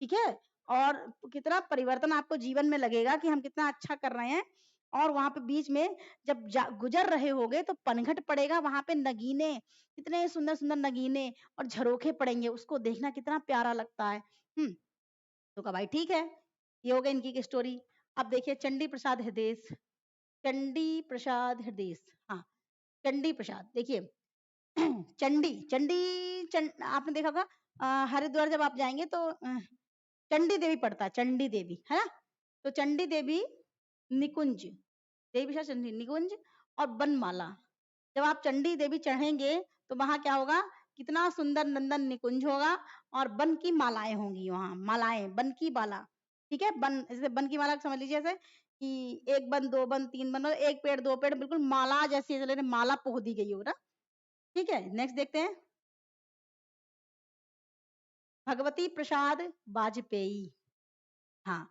ठीक है, और कितना परिवर्तन आपको जीवन में लगेगा कि हम कितना अच्छा कर रहे हैं। और वहां पे बीच में जब गुजर रहे होगे तो पनघट पड़ेगा, वहां पे नगीने, कितने सुंदर सुंदर नगीने और झरोखे पड़ेंगे, उसको देखना कितना प्यारा लगता है। तो कहा भाई ठीक है, ये हो गई इनकी की स्टोरी। अब देखिए चंडी प्रसाद हृदयेश, चंडी प्रसाद हृदयेश, हाँ चंडी प्रसाद देखिए। चंडी चंडी आपने देखा होगा हरिद्वार जब आप जाएंगे तो चंडी देवी पड़ता है, चंडी देवी है ना। तो चंडी देवी निकुंज, देवी प्रसाद चंडी निकुंज और बनमाला। जब आप चंडी देवी चढ़ेंगे तो वहां क्या होगा, कितना सुंदर नंदन निकुंज होगा और बन की मालाएं होंगी वहां, मालाएं बन की माला। ठीक है, बन जैसे बन की माला समझ लीजिए, जैसे कि एक बन दो बन तीन बन, एक पेड़ दो पेड़, बिल्कुल माला जैसी चले माला पोह दी गई हो ना। ठीक है, नेक्स्ट देखते हैं भगवती प्रसाद वाजपेयी। हाँ,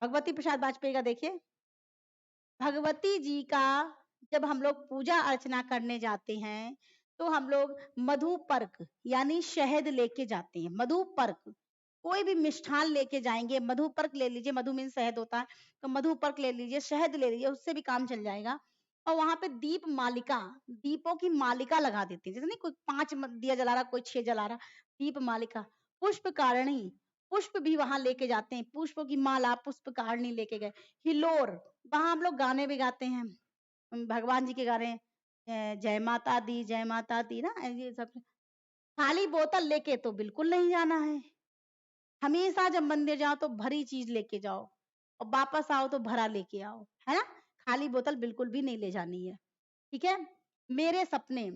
भगवती प्रसाद वाजपेयी का देखिए, भगवती जी का जब हम लोग पूजा अर्चना करने जाते हैं तो हम लोग मधुपर्क यानी शहद लेके जाते हैं। मधुपर्क, कोई भी मिष्ठान लेके जाएंगे, मधुपर्क ले लीजिए, मधु मीन शहद होता है, तो मधुपर्क ले लीजिए, शहद ले लीजिए, उससे भी काम चल जाएगा। और वहां पे दीप मालिका, दीपों की मालिका लगा देते हैं, जैसे नहीं कोई 5 दिया जला रहा, कोई 6 जला रहा, दीप मालिका। पुष्प कारणी, पुष्प भी वहां लेके जाते हैं, पुष्पों की माला पुष्प कारणी लेके गए। हिलोर, वहां हम लोग गाने भी गाते हैं, भगवान जी के गाने, जय माता दी जय माता दी ना, ये सब। खाली बोतल लेके तो बिल्कुल नहीं जाना है, हमेशा जब मंदिर जाओ तो भरी चीज लेके जाओ और वापस आओ तो भरा लेके आओ, है ना। खाली बोतल बिल्कुल भी नहीं ले जानी है। ठीक है, मेरे सपने,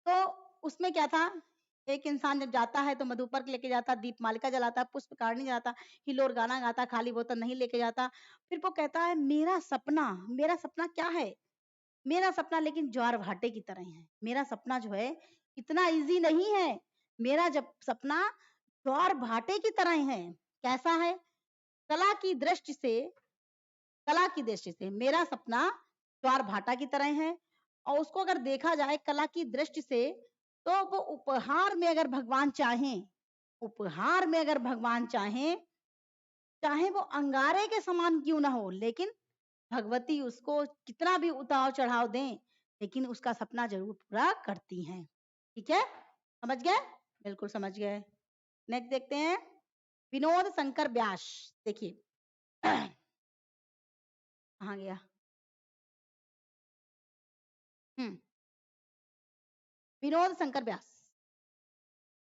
तो उसमें क्या था, एक इंसान जब जाता है तो मधुपर्क लेके जाता, दीप मालिका जलाता, पुष्प कारणी जलाता, हिलोर गाना गाता, खाली बोतल नहीं लेके जाता। फिर वो कहता है मेरा सपना क्या है, मेरा सपना लेकिन ज्वार भाटे की तरह है। मेरा सपना जो है इतना इजी नहीं है। मेरा जब सपना ज्वार भाटे की तरह है। कैसा है? कला की दृष्टि से, कला की दृष्टि से मेरा सपना ज्वार भाटा की तरह है। और उसको अगर देखा जाए कला की दृष्टि से, तो वो उपहार में अगर भगवान चाहें, उपहार में अगर भगवान चाहें, चाहे वो अंगारे के समान क्यों ना हो, लेकिन भगवती उसको कितना भी उतार चढ़ाव दें, लेकिन उसका सपना जरूर पूरा करती हैं। ठीक है, समझ गए? बिल्कुल समझ गए। नेक्स्ट देखते हैं, विनोद शंकर व्यास। देखिए कहाँ गया? विनोद शंकर व्यास,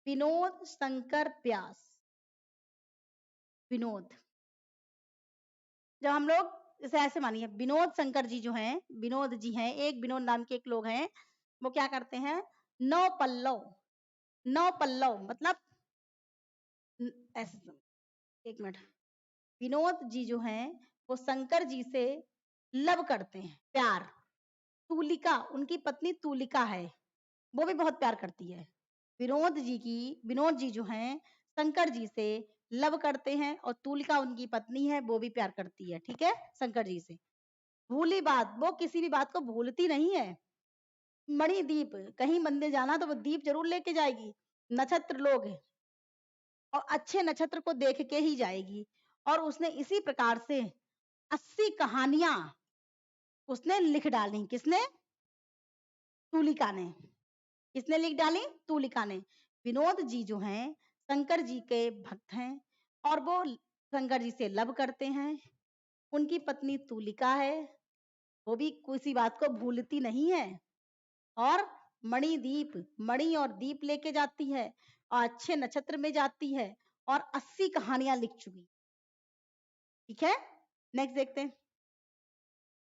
विनोद शंकर व्यास, विनोद। जब हम लोग जैसे ऐसे मानिए, विनोद शंकर जी जो हैं, विनोद जी हैं, एक विनोद नाम के एक लोग हैं, वो क्या करते हैं, नौ पल्लव, नौ पल्लव मतलब ऐसे, एक मिनट, विनोद जी जो हैं वो शंकर जी से लव करते हैं, प्यार। तूलिका, उनकी पत्नी तूलिका है, वो भी बहुत प्यार करती है। विनोद जी की, विनोद जी जो हैं शंकर जी से लव करते हैं, और तूलिका उनकी पत्नी है, वो भी प्यार करती है, ठीक है, शंकर जी से। भूली बात, वो किसी भी बात को भूलती नहीं है। मणिदीप, कहीं मंदिर जाना तो वो दीप जरूर लेके जाएगी। नक्षत्र लोग हैं, और अच्छे नक्षत्र को देख के ही जाएगी। और उसने इसी प्रकार से 80 कहानियां उसने लिख डाली। किसने? तूलिका ने। किसने लिख डाली? तूलिका ने। विनोद जी जो हैं शंकर जी के भक्त हैं, और वो शंकर जी से लव करते हैं। उनकी पत्नी तूलिका है, वो भी किसी बात को भूलती नहीं है, और मणिदीप, मणि और दीप लेके जाती है, और अच्छे नक्षत्र में जाती है, और 80 कहानियां लिख चुकी। ठीक है, नेक्स्ट देखते हैं,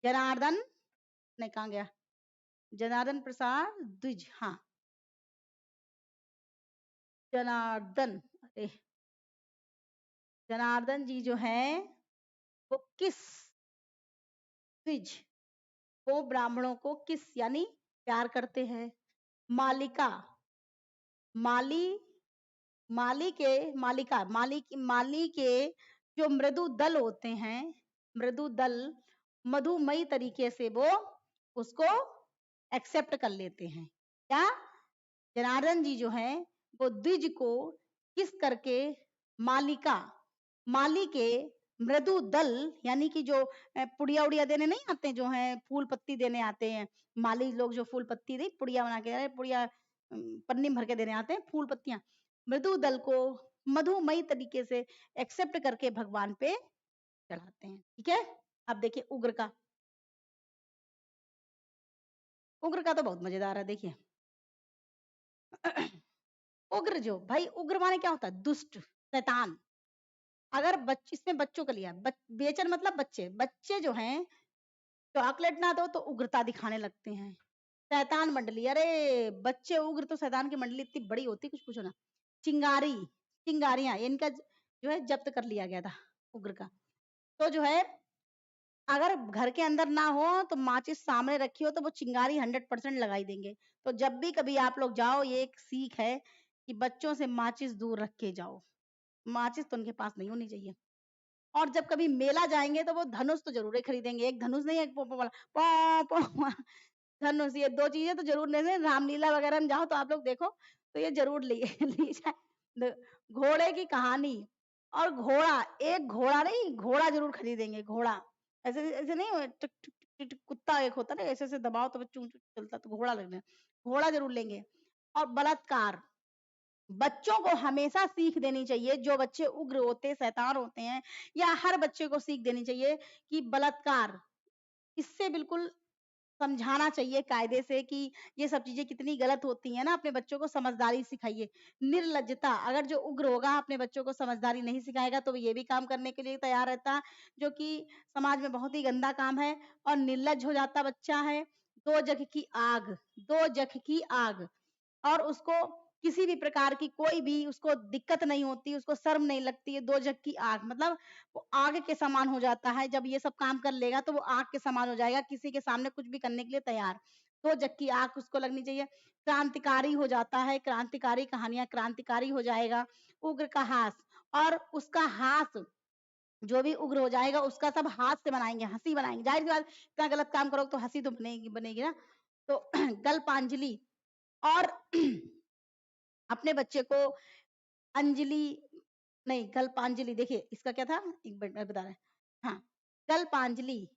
जनार्दन, नहीं कहाँ गया, जनार्दन प्रसाद द्विज, हाँ जनार्दन, अरे जनार्दन जी जो हैं वो किस द्विज, वो ब्राह्मणों को किस यानी प्यार करते हैं। मालिका, माली, माली के, मालिका, माली की, माली के जो मृदु दल होते हैं, मृदु दल मधुमयी तरीके से वो उसको एक्सेप्ट कर लेते हैं। क्या? जनार्दन जी जो हैं वो द्विज को किस करके, मालिका, माली के मृदु दल यानी कि जो पुड़िया उड़िया देने नहीं आते, जो हैं फूल पत्ती देने आते हैं, माली लोग जो फूल पत्ती नहीं, पुड़िया बना के, पुड़िया पन्नी भर के देने आते हैं, फूल पत्तियां, मृदु दल को मधुमयी तरीके से एक्सेप्ट करके भगवान पे चढ़ाते हैं। ठीक है, अब देखिए उग्र का, उग्र का तो बहुत मजेदार है। देखिए उग्र जो भाई, उग्र माने क्या होता है? दुष्ट, शैतान। अगर इसमें बच्चों का लिया, बेचन मतलब बच्चे, बच्चे जो हैं चॉकलेट ना दो तो उग्रता दिखाने लगते हैं। शैतान मंडली, अरे बच्चे उग्र तो शैतान की मंडली इतनी बड़ी होती, कुछ पूछो ना। चिंगारी, चिंगारियां, इनका जो है जब्त कर लिया गया था उग्र का। तो जो है अगर घर के अंदर ना हो तो माचिस सामने रखी हो तो वो चिंगारी 100% लगाई देंगे। तो जब भी कभी आप लोग जाओ, ये एक सीख है कि बच्चों से माचिस दूर रख के जाओ, माचिस तो उनके पास नहीं होनी चाहिए। और जब कभी मेला जाएंगे तो वो धनुष तो जरूर ही खरीदेंगे, एक धनुष नहीं, एक पोपो वाला, पो पो धनुष, ये दो चीजें तो जरूर ले, रामलीला वगैरह में जाओ तो आप लोग देखो तो ये जरूर ली ली जाए। घोड़े की कहानी, और घोड़ा, एक घोड़ा नहीं, घोड़ा जरूर खरीदेंगे, घोड़ा। ऐसे ऐसे नहीं टिक टिक टिक टिक, कुत्ता एक होता ना, ऐसे ऐसे दबाओ तो चूं चूं चलता, तो घोड़ा लगना, घोड़ा जरूर लेंगे। और बलात्कार, बच्चों को हमेशा सीख देनी चाहिए, जो बच्चे उग्र होते, शैतान होते हैं, या हर बच्चे को सीख देनी चाहिए कि बलात्कार, इससे बिल्कुल समझाना चाहिए कायदे से कि ये सब चीजें कितनी गलत होती है ना। अपने बच्चों को समझदारी सिखाइए। निर्लज्जता, अगर जो उग्र होगा अपने बच्चों को समझदारी नहीं सिखाएगा तो ये भी काम करने के लिए तैयार रहता, जो कि समाज में बहुत ही गंदा काम है, और निर्लज हो जाता बच्चा है। दो जख की आग, दो जख की आग, और उसको किसी भी प्रकार की कोई भी उसको दिक्कत नहीं होती, उसको शर्म नहीं लगती है। दो जग की आग मतलब वो आग के समान हो जाता है। जब ये सब काम कर लेगा तो वो आग के समान हो जाएगा, किसी के सामने कुछ भी करने के लिए तैयार। दो जग की आग उसको लगनी चाहिए। क्रांतिकारी हो जाता है, क्रांतिकारी कहानियां, क्रांतिकारी हो जाएगा। उग्र का हास, और उसका हास जो भी उग्र हो जाएगा उसका सब हाथ से बनाएंगे, हंसी बनाएंगे। जाहिर सी बात, इतना गलत काम करोगे तो हंसी तो बनेगी बनेगी ना। तो गल्पांजलि, और अपने बच्चे को अंजलि नहीं, गल्पांजलि, देखिए इसका क्या था, एक मिनट मैं बता रहा। हाँ, गल्पांजलि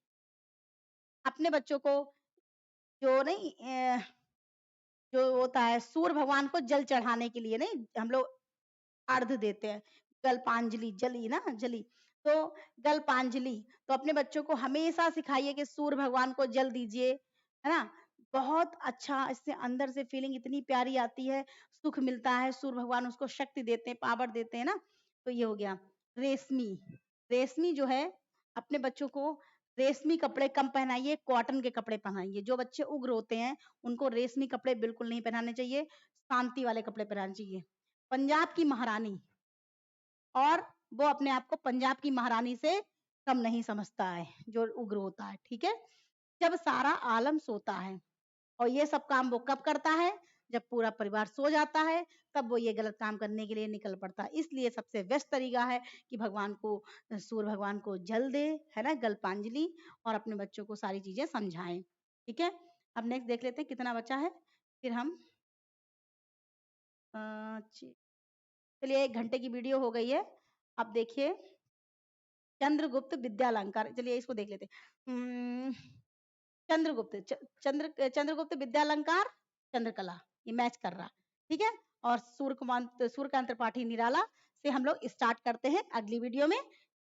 अपने बच्चों को जो नहीं जो होता है सूर्य भगवान को जल चढ़ाने के लिए, नहीं हम लोग अर्घ देते हैं, गल्पांजलि, जली ना जली, तो गल्पांजलि। तो अपने बच्चों को हमेशा सिखाइए कि सूर्य भगवान को जल दीजिए, है ना। बहुत अच्छा, इससे अंदर से फीलिंग इतनी प्यारी आती है, सुख मिलता है। सूर्य भगवान उसको शक्ति देते हैं, पावर देते हैं ना। तो ये हो गया। रेशमी, रेशमी जो है, अपने बच्चों को रेशमी कपड़े कम पहनाइए, कॉटन के कपड़े पहनाइए। जो बच्चे उग्र होते हैं उनको रेशमी कपड़े बिल्कुल नहीं पहनाने चाहिए, शांति वाले कपड़े पहनाने चाहिए। पंजाब की महारानी, और वो अपने आप को पंजाब की महारानी से कम नहीं समझता है जो उग्र होता है, ठीक है। जब सारा आलम सोता है, और ये सब काम वो कब करता है, जब पूरा परिवार सो जाता है, तब वो ये गलत काम करने के लिए निकल पड़ता है। इसलिए सबसे बेस्ट तरीका है कि भगवान को, सूर्य भगवान को जल दे, है ना, गल्पांजलि, और अपने बच्चों को सारी चीजें समझाएं, ठीक है। अब नेक्स्ट देख लेते हैं कितना बचा है, फिर हम चलिए 1 घंटे की वीडियो हो गई है। अब देखिए चंद्रगुप्त विद्यालंकार, चलिए इसको देख लेते हैं। चंद्रगुप्त, चंद्रगुप्त विद्यालंकार, चंद्रकला, ये मैच कर रहा, ठीक है। और सूर्यकांत त्रिपाठी निराला से हम लोग स्टार्ट करते हैं अगली वीडियो में,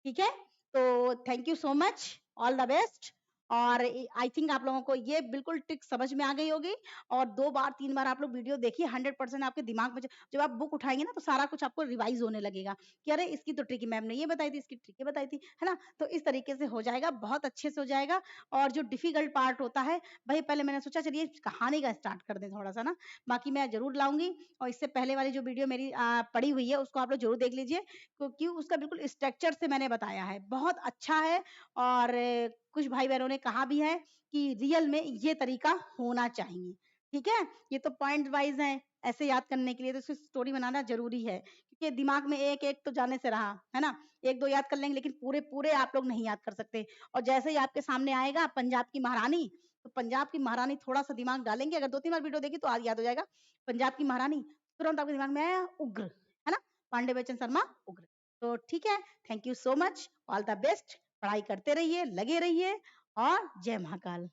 ठीक है। तो thank you so much, all the best. और आई थिंक आप लोगों को ये बिल्कुल ट्रिक समझ में आ गई होगी। और 2 बार 3 बार आप लोग वीडियो देखिए, 100% आपके दिमाग में जब आप बुक उठाएंगे ना तो सारा कुछ आपको रिवाइज होने लगेगा कि अरे इसकी तो ट्रिक मैम ने ये बताई थी, इसकी ट्रिक ये बताई थी, है ना। तो इस तरीके से हो जाएगा, बहुत अच्छे से हो जाएगा। और जो डिफिकल्ट पार्ट होता है, भाई पहले मैंने सोचा चलिए कहानी का स्टार्ट कर दें थोड़ा सा ना, बाकी मैं जरूर लाऊंगी। और इससे पहले वाली जो वीडियो मेरी पड़ी हुई है उसको आप लोग जरूर देख लीजिए, क्योंकि उसका बिल्कुल स्ट्रक्चर से मैंने बताया है, बहुत अच्छा है। और कुछ भाई बहनों ने कहा भी है कि रियल में ये तरीका होना चाहिए, ठीक है। ये तो पॉइंट वाइज है, ऐसे याद करने के लिए तो इसकी स्टोरी बनाना जरूरी है, क्योंकि दिमाग में एक एक तो जाने से रहा है ना। 1 2 याद कर लेंगे, लेकिन पूरे पूरे आप लोग नहीं याद कर सकते। और जैसे ही आपके सामने आएगा पंजाब की महारानी, तो पंजाब की महारानी थोड़ा सा दिमाग डालेंगे, अगर 2 3 बार वीडियो देखी तो आज याद हो जाएगा। पंजाब की महारानी, तुरंत आपके दिमाग में आया उग्र, है ना, पांडे बच्चन शर्मा उग्र। तो ठीक है, thank you so much, all the best. पढ़ाई करते रहिए, लगे रहिए, और जय महाकाल।